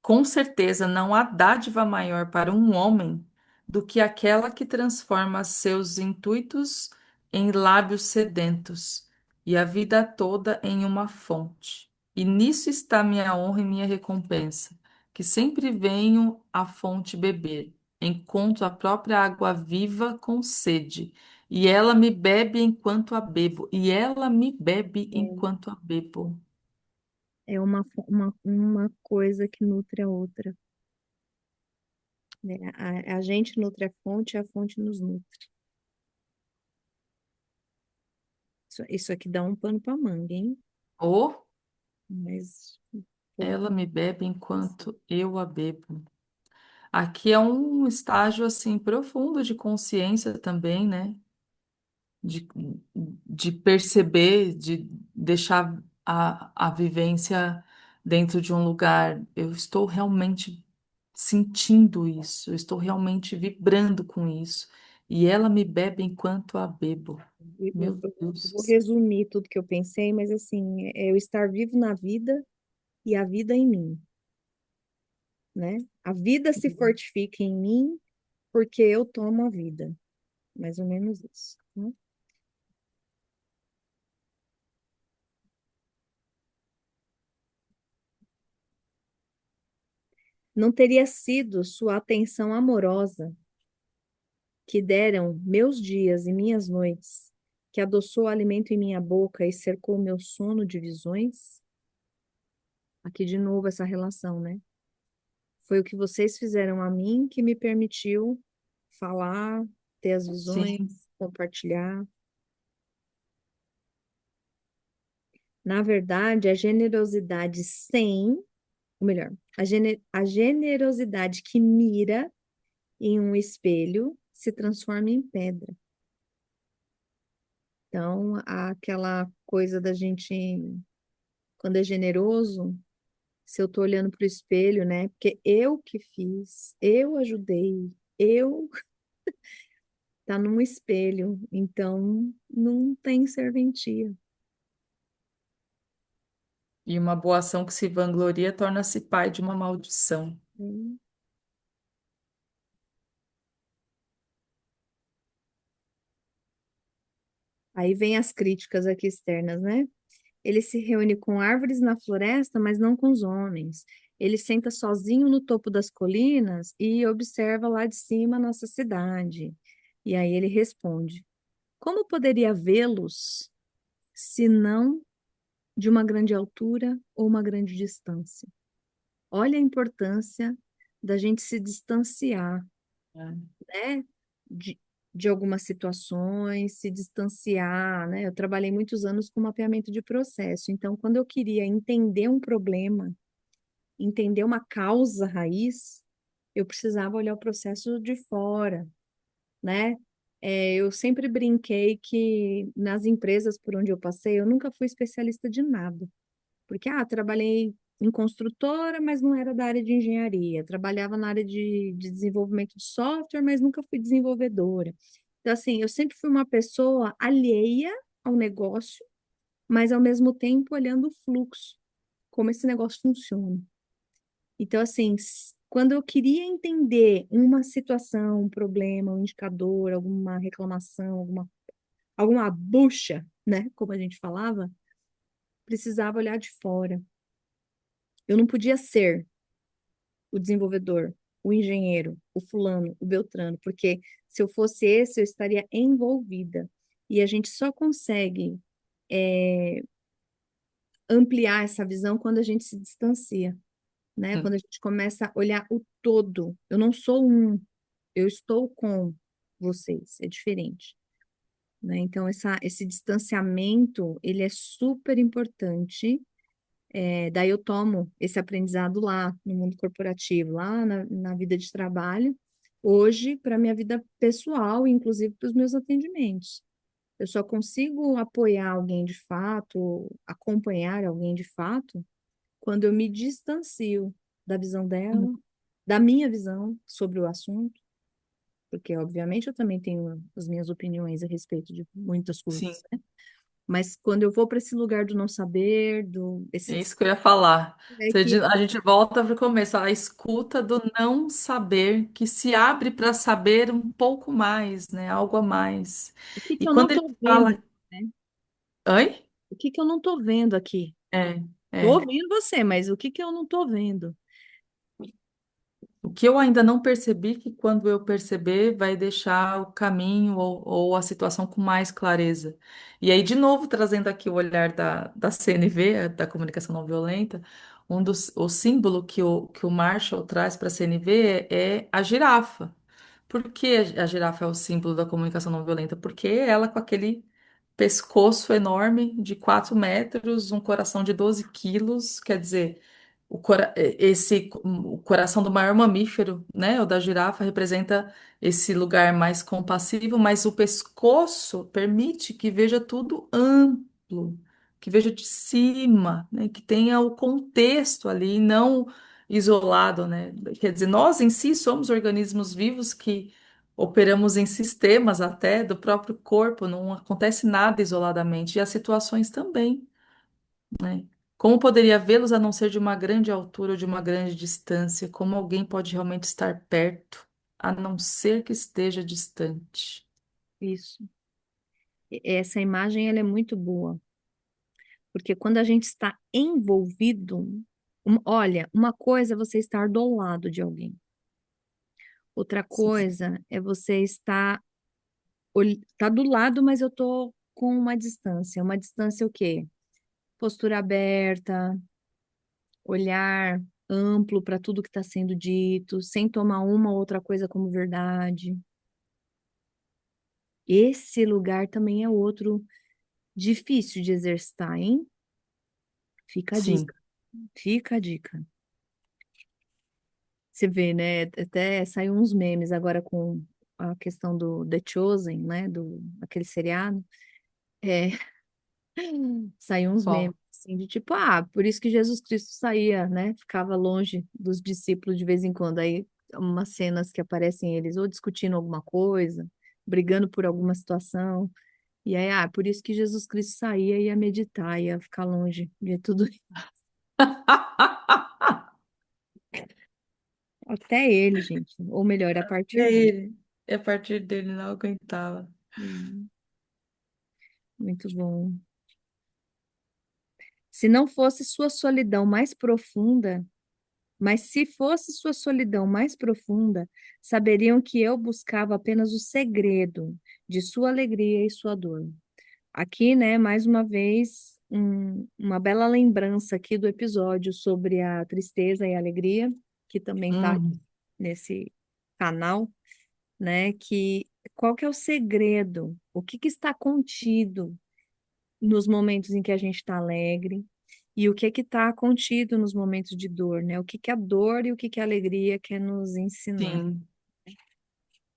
Com certeza não há dádiva maior para um homem do que aquela que transforma seus intuitos em lábios sedentos e a vida toda em uma fonte. E nisso está minha honra e minha recompensa, que sempre venho à fonte beber, encontro a própria água viva com sede, e ela me bebe enquanto a bebo, e ela me bebe enquanto a bebo. É uma coisa que nutre a outra, né? A gente nutre a fonte e a fonte nos nutre. Isso aqui dá um pano para manga, hein? Ou Mas pô, ela me bebe enquanto eu a bebo. Aqui é um estágio assim profundo de consciência também, né? De, de perceber, de deixar a vivência dentro de um lugar. Eu estou realmente sentindo isso, eu estou realmente vibrando com isso. E ela me bebe enquanto a bebo. Meu eu Deus. vou resumir tudo que eu pensei, mas assim, é eu estar vivo na vida e a vida em mim, né? A vida se fortifica em mim porque eu tomo a vida. Mais ou menos isso, né? Não teria sido sua atenção amorosa que deram meus dias e minhas noites, que adoçou o alimento em minha boca e cercou meu sono de visões? Aqui de novo essa relação, né? Foi o que vocês fizeram a mim que me permitiu falar, ter as visões, Sim. compartilhar. Na verdade, a generosidade sem, ou melhor, a generosidade que mira em um espelho se transforma em pedra. Então, aquela coisa da gente, quando é generoso, se eu tô olhando para o espelho, né? Porque eu que fiz, eu ajudei, eu tá num espelho, então não tem serventia. E uma boa ação que se vangloria torna-se pai de uma maldição. Hum. Aí vem as críticas aqui externas, né? Ele se reúne com árvores na floresta, mas não com os homens. Ele senta sozinho no topo das colinas e observa lá de cima a nossa cidade. E aí ele responde: Como poderia vê-los se não de uma grande altura ou uma grande distância? Olha a importância da gente se distanciar, É. né? De, de algumas situações, se distanciar, né? Eu trabalhei muitos anos com mapeamento de processo, então, quando eu queria entender um problema, entender uma causa raiz, eu precisava olhar o processo de fora, né? Eu sempre brinquei que nas empresas por onde eu passei, eu nunca fui especialista de nada. Porque, trabalhei em construtora, mas não era da área de engenharia. Trabalhava na área de desenvolvimento de software, mas nunca fui desenvolvedora. Então, assim, eu sempre fui uma pessoa alheia ao negócio, mas ao mesmo tempo olhando o fluxo, como esse negócio funciona. Então, assim, quando eu queria entender uma situação, um problema, um indicador, alguma reclamação, alguma bucha, né, como a gente falava, precisava olhar de fora. Eu não podia ser o desenvolvedor, o engenheiro, o fulano, o Beltrano, porque se eu fosse esse, eu estaria envolvida. E a gente só consegue ampliar essa visão quando a gente se distancia, né? Quando a gente começa a olhar o todo. Eu não sou um, eu estou com vocês, é diferente. Né? Então, esse distanciamento, ele é super importante. Daí eu tomo esse aprendizado lá no mundo corporativo, lá na vida de trabalho, hoje para a minha vida pessoal, inclusive para os meus atendimentos. Eu só consigo apoiar alguém de fato, acompanhar alguém de fato, quando eu me distancio da visão dela, da minha visão sobre o assunto, porque obviamente eu também tenho as minhas opiniões a respeito de muitas Sim. coisas, né? Mas quando eu vou para esse lugar do não saber, do esse É isso que eu ia falar. é que A gente volta para o começo, a escuta do não saber, que se abre para saber um pouco mais, né? Algo a mais. o que que E eu não quando ele estou vendo, fala, né? oi? O que que eu não estou vendo aqui? É, Estou é. ouvindo você, mas o que que eu não estou vendo? O que eu ainda não percebi, que quando eu perceber, vai deixar o caminho ou a situação com mais clareza. E aí, de novo, trazendo aqui o olhar da CNV, da comunicação não violenta, o símbolo que o Marshall traz para a CNV é a girafa. Por que a girafa é o símbolo da comunicação não violenta? Porque ela, com aquele pescoço enorme de 4 metros, um coração de 12 quilos, quer dizer, o coração do maior mamífero, né, o da girafa, representa esse lugar mais compassivo, mas o pescoço permite que veja tudo amplo, que veja de cima, né, que tenha o contexto ali, não isolado, né? Quer dizer, nós em si somos organismos vivos que operamos em sistemas até do próprio corpo, não acontece nada isoladamente, e as situações também, né? Como poderia vê-los a não ser de uma grande altura ou de uma grande distância? Como alguém pode realmente estar perto, a não ser que esteja distante? Isso. Essa imagem ela é muito boa, porque quando a gente está envolvido, Olha, uma coisa é você estar do lado de alguém. Outra Sim. coisa é você estar tá do lado, mas eu tô com uma distância. Uma distância o quê? Postura aberta, olhar amplo para tudo que está sendo dito, sem tomar uma ou outra coisa como verdade. Esse lugar também é outro difícil de exercitar, hein? Fica a Sim. dica. Fica a dica. Você vê, né? Até saiu uns memes agora com a questão do The Chosen, né? Do aquele seriado. É, saiu uns memes Qual? assim de tipo, por isso que Jesus Cristo saía, né? Ficava longe dos discípulos de vez em quando. Aí umas cenas que aparecem eles ou discutindo alguma coisa, brigando por alguma situação. E aí, por isso que Jesus Cristo saía e ia meditar, ia ficar longe de tudo. Até ele, gente. Ou melhor, a partir É dele. ele. E a partir dele não aguentava. Hum, Muito bom. Se não fosse sua solidão mais profunda, mas se fosse sua solidão mais profunda, saberiam que eu buscava apenas o segredo de sua alegria e sua dor. Aqui, né, mais uma vez, uma bela lembrança aqui do episódio sobre a tristeza e a alegria, que também está Uhum. nesse canal, né, que qual que é o segredo? O que que está contido nos momentos em que a gente está alegre? E o que está contido nos momentos de dor, né? O que que a dor e o que que a alegria quer nos ensinar. Sim.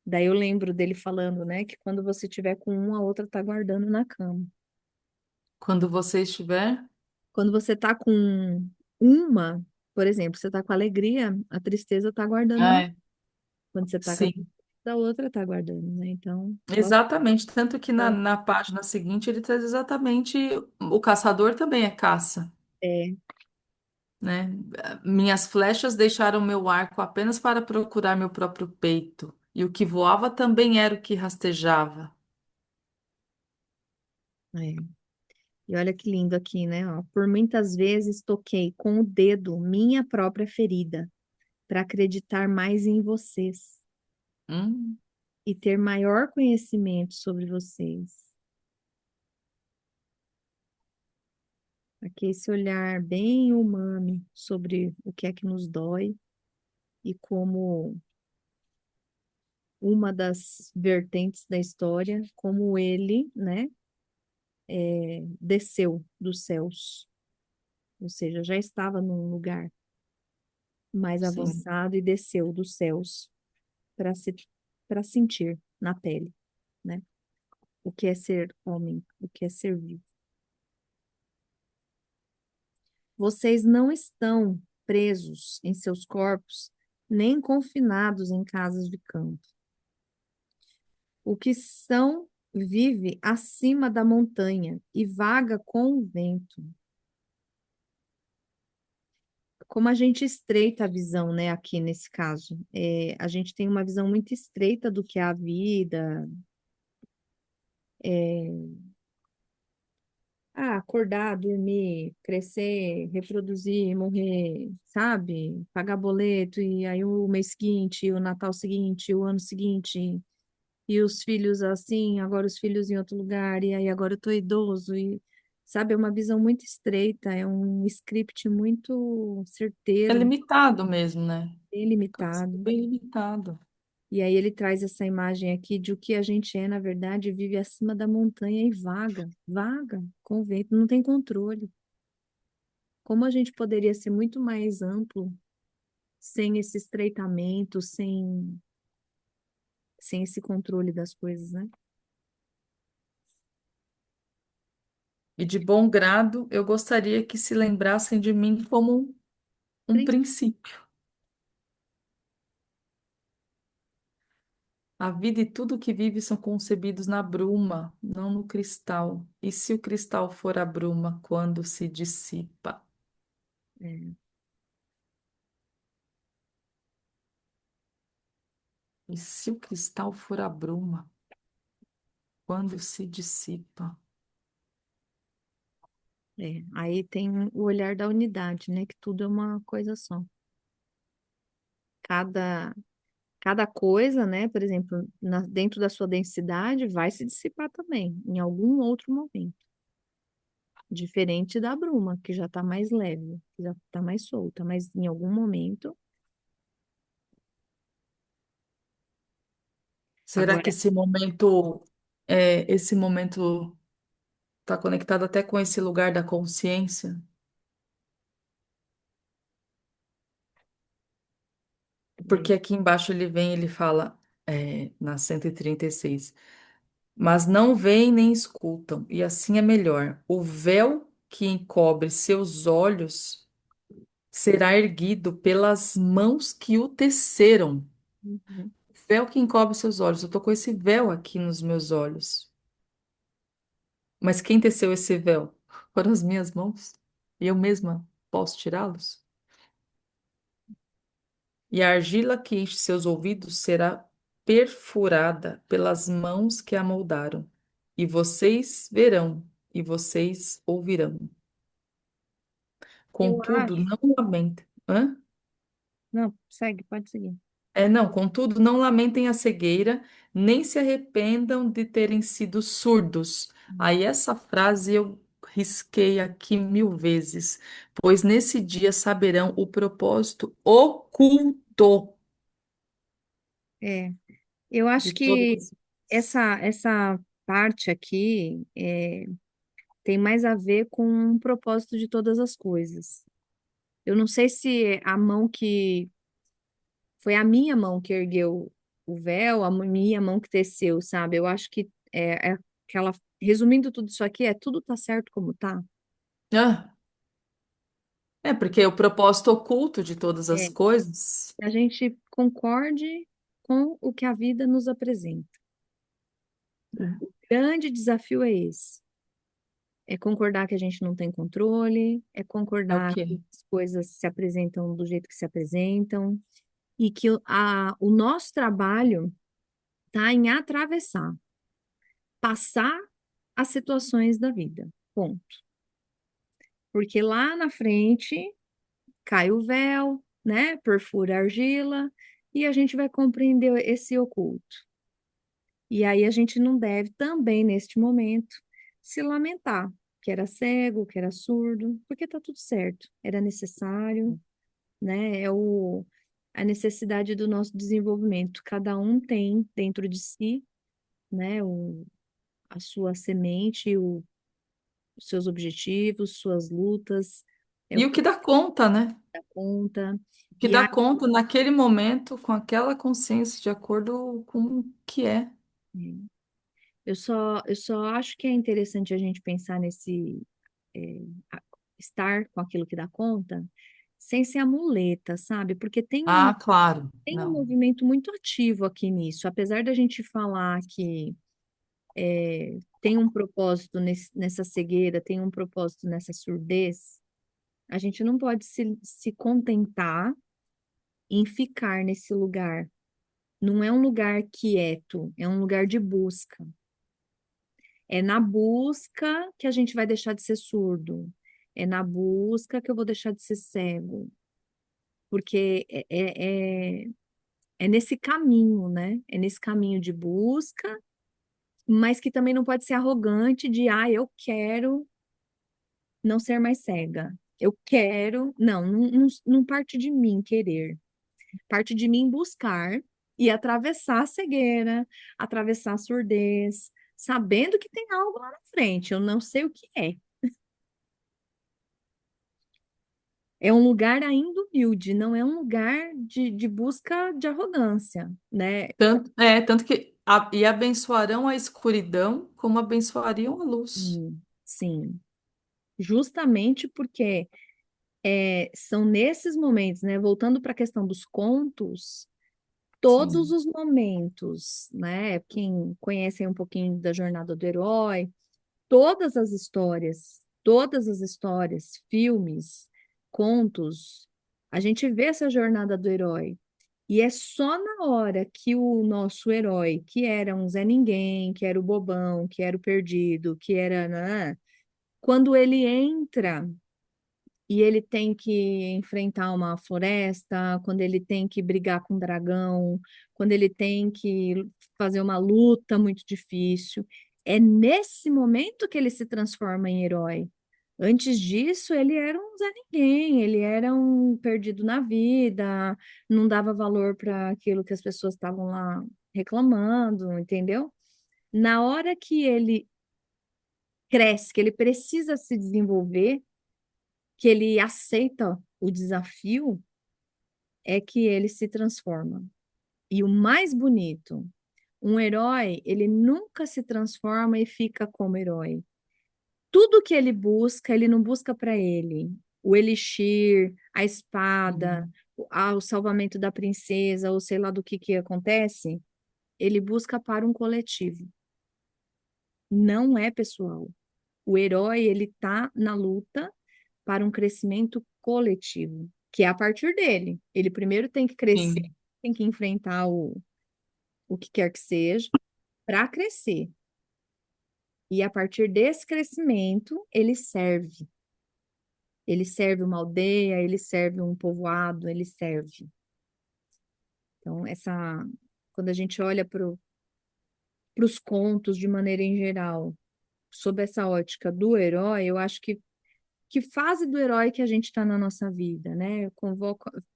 Daí eu lembro dele falando, né, que quando você tiver com um, a outra tá guardando na cama. Quando você estiver. Quando você tá com uma, por exemplo, você tá com alegria, a tristeza tá guardando na. É, Quando você tá com a sim. tristeza, a outra tá guardando, né? Então, gosto Exatamente. Tanto que de na página seguinte ele traz exatamente o caçador também é caça, é, né? Minhas flechas deixaram meu arco apenas para procurar meu próprio peito, e o que voava também era o que rastejava. é. E olha que lindo aqui, né? Ó, por muitas vezes toquei com o dedo minha própria ferida para acreditar mais em vocês Hum, e ter maior conhecimento sobre vocês. Aqui esse olhar bem humano sobre o que é que nos dói e como uma das vertentes da história, como ele, né, desceu dos céus, ou seja, já estava num lugar mais sim. avançado e desceu dos céus para se para sentir na pele, né? O que é ser homem, o que é ser vivo. Vocês não estão presos em seus corpos, nem confinados em casas de campo. O que são vive acima da montanha e vaga com o vento. Como a gente estreita a visão, né, aqui nesse caso, a gente tem uma visão muito estreita do que é a vida, acordar, dormir, crescer, reproduzir, morrer, sabe? Pagar boleto, e aí o mês seguinte, o Natal seguinte, o ano seguinte, e os filhos assim, agora os filhos em outro lugar, e aí agora eu tô idoso, e sabe, é uma visão muito estreita, é um script muito É certeiro, limitado mesmo, né? Acaba sendo delimitado. bem limitado. E aí ele traz essa imagem aqui de o que a gente é, na verdade, vive acima da montanha e vaga, vaga com o vento, não tem controle. Como a gente poderia ser muito mais amplo sem esse estreitamento, sem esse controle das coisas, né? E de bom grado, eu gostaria que se lembrassem de mim como um Sim. princípio. A vida e tudo que vive são concebidos na bruma, não no cristal. E se o cristal for a bruma quando se dissipa? É, E se o cristal for a bruma quando se dissipa? Aí tem o olhar da unidade, né? Que tudo é uma coisa só. Cada, cada coisa, né? Por exemplo, dentro da sua densidade, vai se dissipar também, em algum outro momento. Diferente da bruma, que já está mais leve, que já está mais solta, mas em algum momento. Será que Agora, esse momento está conectado até com esse lugar da consciência? é, Porque aqui embaixo ele fala, na 136, mas não veem nem escutam, e assim é melhor. O véu que encobre seus olhos será erguido pelas mãos que o teceram. uhum. Véu que encobre seus olhos. Eu tô com esse véu aqui nos meus olhos. Mas quem teceu esse véu? Foram as minhas mãos. E eu mesma posso tirá-los? E a argila que enche seus ouvidos será perfurada pelas mãos que a moldaram. E vocês verão, e vocês ouvirão. Eu Contudo, acho. não lamentem. Hã? Não, segue, pode seguir. Não, contudo, não lamentem a cegueira, nem se arrependam de terem sido surdos. Aí essa frase eu risquei aqui 1000 vezes, pois nesse dia saberão o propósito oculto É, eu de acho todas que as coisas. essa parte aqui tem mais a ver com o propósito de todas as coisas. Eu não sei se a mão que foi a minha mão que ergueu o véu, a minha mão que teceu, sabe? Eu acho que é aquela, resumindo tudo isso aqui, tudo tá certo como tá. Ah, porque o propósito oculto de todas as É, coisas. a gente concorde com o que a vida nos apresenta. O grande desafio é esse. É concordar que a gente não tem controle, é É o concordar quê? que as coisas se apresentam do jeito que se apresentam, e que o nosso trabalho está em atravessar, passar as situações da vida. Ponto. Porque lá na frente cai o véu, né? Perfura a argila, e a gente vai compreender esse oculto. E aí a gente não deve também, neste momento, se lamentar que era cego, que era surdo, porque está tudo certo, era necessário, né? A necessidade do nosso desenvolvimento. Cada um tem dentro de si, né, a sua semente, os seus objetivos, suas lutas, é E o o que que dá conta, né? dá conta. O que E dá aí, conta naquele momento, com aquela consciência, de acordo com o que é. eu só acho que é interessante a gente pensar é, a- estar com aquilo que dá conta, sem ser a muleta, sabe? Porque Ah, claro. tem um Não. movimento muito ativo aqui nisso. Apesar da gente falar que tem um propósito nessa cegueira, tem um propósito nessa surdez, a gente não pode se contentar em ficar nesse lugar. Não é um lugar quieto, é um lugar de busca. É na busca que a gente vai deixar de ser surdo. É na busca que eu vou deixar de ser cego. Porque é nesse caminho, né? É nesse caminho de busca, mas que também não pode ser arrogante de, eu quero não ser mais cega. Eu quero. Não, não parte de mim querer. Parte de mim buscar e atravessar a cegueira, atravessar a surdez, sabendo que tem algo lá na frente. Eu não sei o que é. É um lugar ainda humilde, não é um lugar de busca de arrogância, né? Tanto que e abençoarão a escuridão como abençoariam a luz. Sim. Justamente porque são nesses momentos, né? Voltando para a questão dos contos, todos Sim. os momentos, né? Quem conhece aí um pouquinho da jornada do herói, todas as histórias, filmes, contos, a gente vê essa jornada do herói. E é só na hora que o nosso herói, que era um Zé Ninguém, que era o bobão, que era o perdido, que era, né, Quando ele entra e ele tem que enfrentar uma floresta, quando ele tem que brigar com um dragão, quando ele tem que fazer uma luta muito difícil, é nesse momento que ele se transforma em herói. Antes disso, ele era um Zé Ninguém, ele era um perdido na vida, não dava valor para aquilo que as pessoas estavam lá reclamando, entendeu? Na hora que ele cresce, que ele precisa se desenvolver, que ele aceita o desafio, é que ele se transforma. E o mais bonito, um herói, ele nunca se transforma e fica como herói. Tudo que ele não busca para ele. O elixir, a espada, Sim, o salvamento da princesa, ou sei lá do que acontece, ele busca para um coletivo. Não é pessoal. O herói, ele tá na luta para um crescimento coletivo, que é a partir dele. Ele primeiro tem que crescer, sim, tem que enfrentar o que quer que seja, para crescer. E a partir desse crescimento, ele serve. Ele serve uma aldeia, ele serve um povoado, ele serve. Então, quando a gente olha para os contos de maneira em geral, sob essa ótica do herói, eu acho que fase do herói que a gente está na nossa vida, né?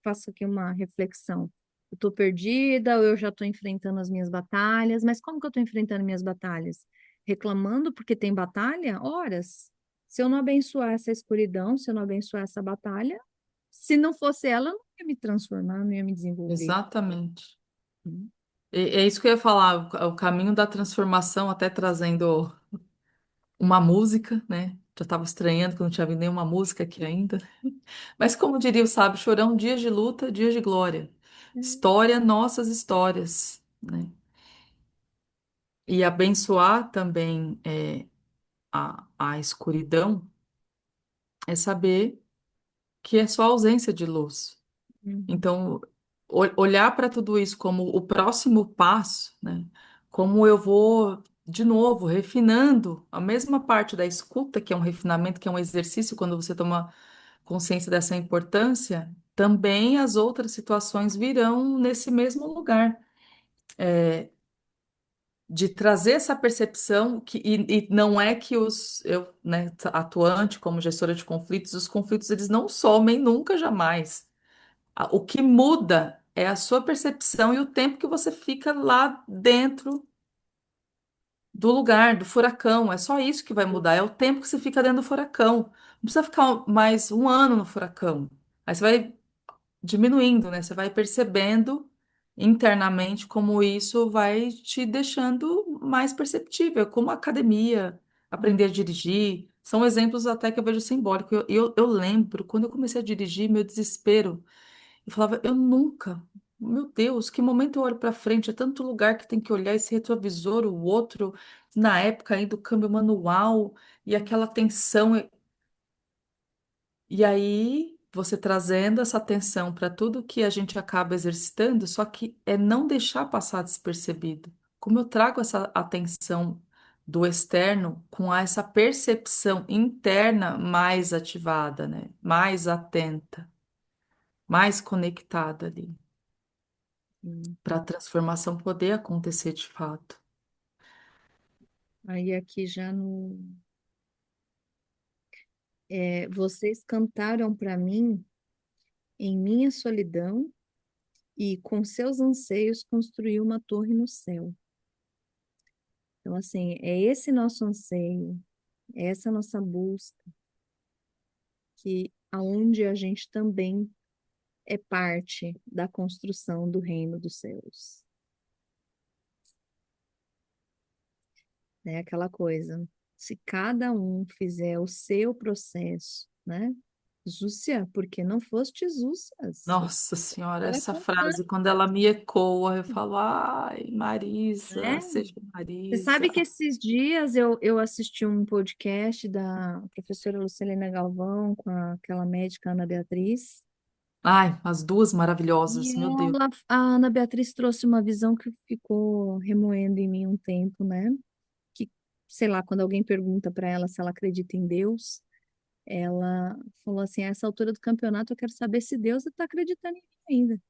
Faço aqui uma reflexão. Eu estou perdida, ou eu já estou enfrentando as minhas batalhas, mas como que eu estou enfrentando minhas batalhas? Reclamando porque tem batalha? Horas. Se eu não abençoar essa escuridão, se eu não abençoar essa batalha, se não fosse ela, eu não ia me transformar, não ia me desenvolver. exatamente. Hum. É isso que eu ia falar, o caminho da transformação, até trazendo uma música, né? Já estava estranhando que não tinha vindo nenhuma música aqui ainda. Mas como diria o sábio Chorão, dias de luta, dias de glória. História, nossas histórias, né? E abençoar também a escuridão é saber que é só ausência de luz. Uhum. Então, olhar para tudo isso como o próximo passo, né? Como eu vou, de novo, refinando a mesma parte da escuta, que é um refinamento, que é um exercício, quando você toma consciência dessa importância, também as outras situações virão nesse mesmo lugar. De trazer essa percepção e não é que eu, né, atuante como gestora de conflitos, os conflitos eles não somem nunca, jamais. O que muda é a sua percepção e o tempo que você fica lá dentro do lugar, do furacão. É só isso que vai mudar, é o tempo que você fica dentro do furacão. Não precisa ficar mais um ano no furacão. Aí você vai diminuindo, né? Você vai percebendo internamente como isso vai te deixando mais perceptível, como a academia, aprender a dirigir. São exemplos até que eu vejo simbólico. Eu lembro, quando eu comecei a dirigir, meu desespero. Eu falava, eu nunca. Meu Deus, que momento eu olho para frente, é tanto lugar que tem que olhar esse retrovisor, o outro, na época ainda o câmbio manual e aquela tensão. E aí, você trazendo essa atenção para tudo que a gente acaba exercitando, só que é não deixar passar despercebido. Como eu trago essa atenção do externo com essa percepção interna mais ativada, né? Mais atenta, mais conectada ali, Sim. para a transformação poder acontecer de fato. Aí aqui já no, vocês cantaram para mim em minha solidão e com seus anseios construiu uma torre no céu. Então, assim, é esse nosso anseio, é essa nossa busca, que aonde a gente também é parte da construção do reino dos céus. É aquela coisa, se cada um fizer o seu processo, né? Zúcia, porque não foste Zúcias. Nossa Senhora, Era essa com frase, quando ela me ecoa, eu falo, ai, Marisa, né? seja Você sabe Marisa. que esses dias eu assisti um podcast da professora Lucilena Galvão com aquela médica Ana Beatriz. Ai, as duas maravilhosas, E meu Deus. a Ana Beatriz trouxe uma visão que ficou remoendo em mim um tempo, né? Que sei lá, quando alguém pergunta para ela se ela acredita em Deus, ela falou assim: a essa altura do campeonato eu quero saber se Deus está acreditando em mim ainda.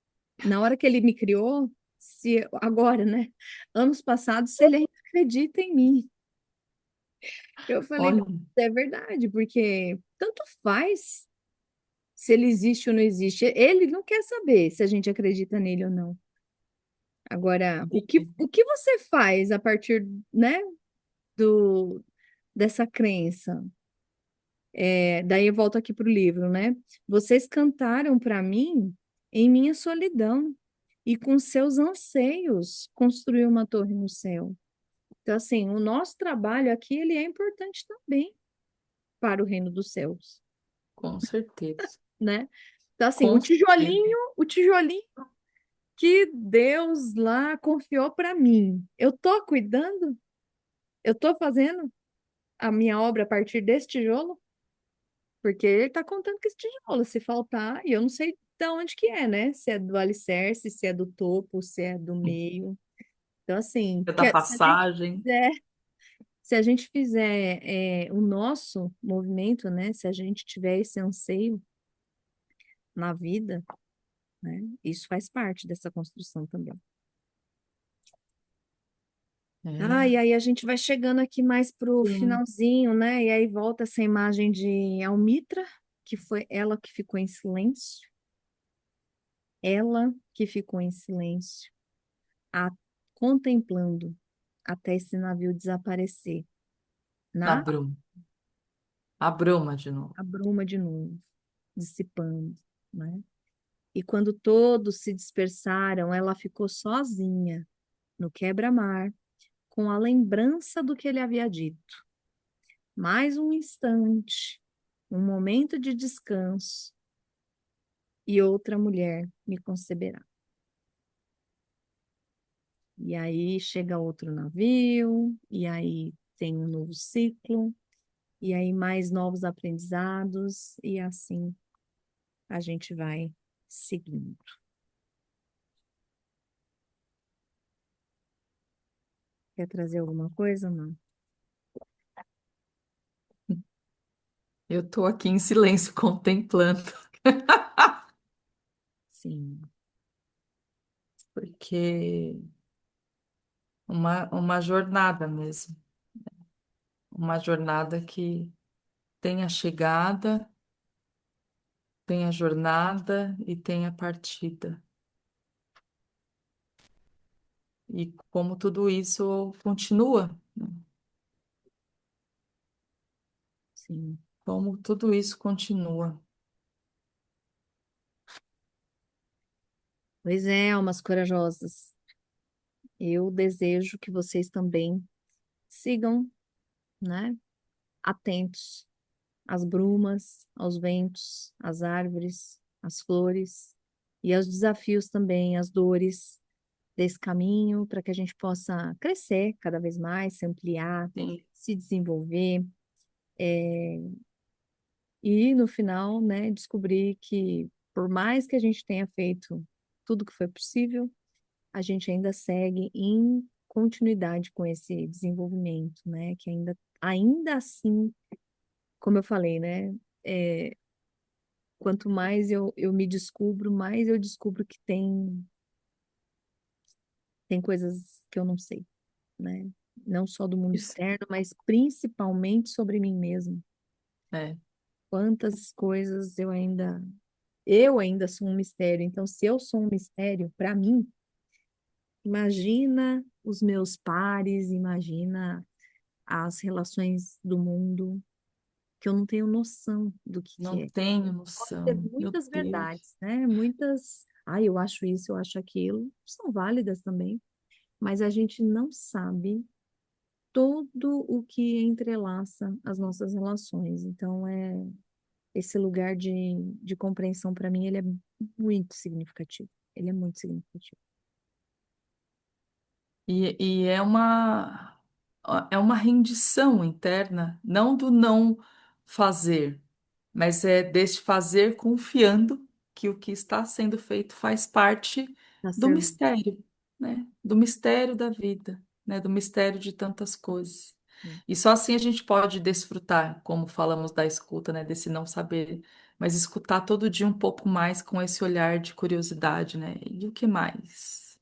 Na hora que ele me criou, se agora, né? Anos passados, se ele ainda acredita em mim. Eu falei, Olha, é verdade, porque tanto faz se ele existe ou não existe. Ele não quer saber se a gente acredita nele ou não. Agora, o que você faz a partir, né, do, dessa crença? Daí eu volto aqui para o livro, né? Vocês cantaram para mim em minha solidão e com seus anseios construiu uma torre no céu. Então, assim, o nosso trabalho aqui, ele é importante também para o reino dos céus, com certeza. né? Então, assim, Com certeza. o tijolinho que Deus lá confiou para mim, eu tô cuidando? Eu tô fazendo a minha obra a partir desse tijolo? Porque ele tá contando com esse tijolo, se faltar, e eu não sei de onde que é, né? Se é do alicerce, se é do topo, se é do meio. Então, assim, Da passagem. se a gente fizer o nosso movimento, né? Se a gente tiver esse anseio na vida, né? Isso faz parte dessa construção também. Ah, É, e aí a gente vai chegando aqui mais pro sim. finalzinho, né? E aí volta essa imagem de Almitra, que foi ela que ficou em silêncio. Ela que ficou em silêncio, a, contemplando até esse navio desaparecer A na bruma. A bruma de novo. a bruma de novo, dissipando, né? E quando todos se dispersaram, ela ficou sozinha no quebra-mar, com a lembrança do que ele havia dito. Mais um instante, um momento de descanso, e outra mulher me conceberá. E aí chega outro navio, e aí tem um novo ciclo, e aí mais novos aprendizados, e assim a gente vai seguindo. Quer trazer alguma coisa, não? Eu tô aqui em silêncio contemplando, Sim, porque uma jornada mesmo. Uma jornada que tem a chegada, tem a jornada e tem a partida. E como tudo isso continua, né? sim. Como tudo isso continua. Pois é, almas corajosas. Eu desejo que vocês também sigam, né, atentos às brumas, aos ventos, às árvores, às flores e aos desafios também, às dores desse caminho, para que a gente possa crescer cada vez mais, se ampliar, Sim, se desenvolver, e no final, né, descobrir que por mais que a gente tenha feito tudo que foi possível, a gente ainda segue em continuidade com esse desenvolvimento, né? Que ainda assim, como eu falei, né? é, Quanto mais eu me descubro, mais eu descubro que tem coisas que eu não sei, né? Não só do mundo isso externo, mas principalmente sobre mim mesmo. é. Quantas coisas eu ainda sou um mistério. Então, se eu sou um mistério para mim, imagina os meus pares, imagina as relações do mundo, que eu não tenho noção do que Não é. tenho Pode ter noção. Meu muitas Deus. verdades, né? Muitas, eu acho isso, eu acho aquilo, são válidas também, mas a gente não sabe todo o que entrelaça as nossas relações. Então, esse lugar de compreensão para mim, ele é muito significativo. Ele é muito significativo. E é uma rendição interna, não do não fazer, mas é deste fazer confiando que o que está sendo feito faz parte Tá do certo. mistério, né? Do mistério da vida, né? Do mistério de tantas coisas. E só assim a gente pode desfrutar, como falamos da escuta, né? Desse não saber, mas escutar todo dia um pouco mais com esse olhar de curiosidade, né? E o que mais?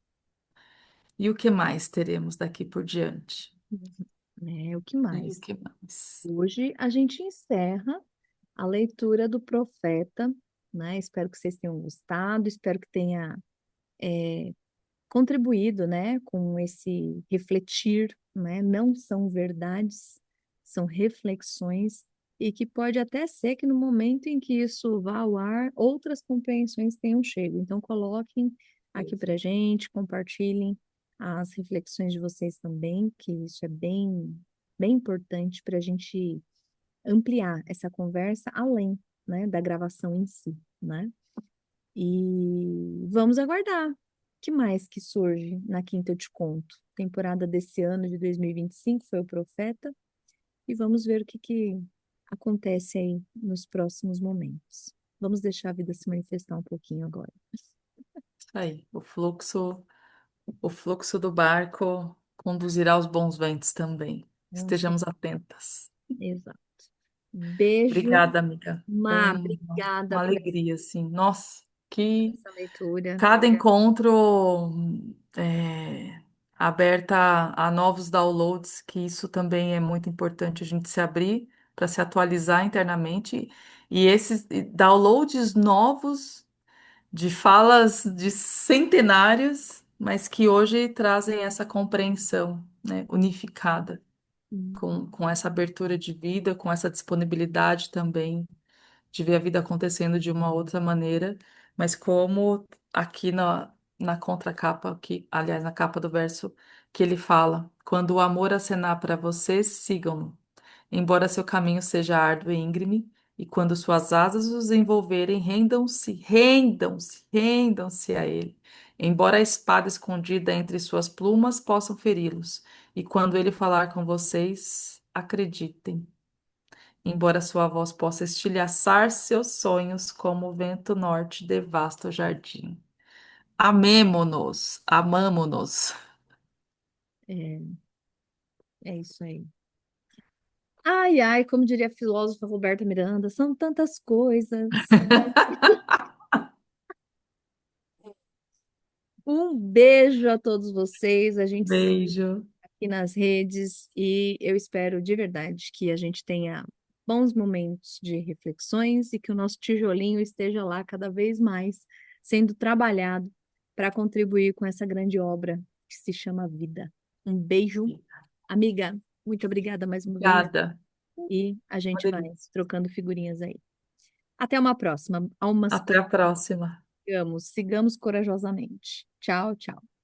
E o que mais teremos daqui por diante? O que E o mais? que mais? Hoje a gente encerra a leitura do profeta, né? Espero que vocês tenham gostado, espero que tenha contribuído, né, com esse refletir, né? Não são verdades, são reflexões e que pode até ser que no momento em que isso vá ao ar, outras compreensões tenham chego. Então coloquem aqui para gente, compartilhem as reflexões de vocês também, que isso é bem importante para a gente ampliar essa conversa além, né, da gravação em si, né? E vamos aguardar. O que mais que surge na Quinta Eu Te Conto? Temporada desse ano de 2025 foi o Profeta. E vamos ver que acontece aí nos próximos momentos. Vamos deixar a vida se manifestar um pouquinho agora. Isso aí, o fluxo do barco conduzirá aos bons ventos também. Com Estejamos certeza. atentas. Exato. Beijo, Obrigada, amiga. Foi Má. Obrigada uma alegria, assim. Nossa, por que essa leitura. cada encontro aberta a novos downloads, que isso também é muito importante a gente se abrir para se atualizar internamente. E esses downloads novos de falas de centenários, mas que hoje trazem essa compreensão, né, unificada, Hum, com essa abertura de vida, com essa disponibilidade também de ver a vida acontecendo de uma outra maneira, mas como aqui na contracapa, que, aliás, na capa do verso, que ele fala: quando o amor acenar para vocês, sigam-no, embora seu caminho seja árduo e íngreme, e quando suas asas os envolverem, rendam-se, rendam-se, rendam-se a ele. Embora a espada escondida entre suas plumas possam feri-los, e quando ele falar com vocês, acreditem embora sua voz possa estilhaçar seus sonhos como o vento norte devasta o jardim. Amemo-nos, amamo-nos. É, é isso aí. Ai, ai, como diria a filósofa Roberta Miranda, são tantas coisas. Um beijo a todos vocês. A gente se Beijo. aqui nas redes e eu espero de verdade que a gente tenha bons momentos de reflexões e que o nosso tijolinho esteja lá cada vez mais sendo trabalhado para contribuir com essa grande obra que se chama vida. Um beijo, amiga. Muito obrigada mais uma vez Obrigada. e a Uma gente vai delícia. trocando figurinhas aí. Até uma próxima. Almas Até a próxima. sigamos corajosamente. Tchau, tchau.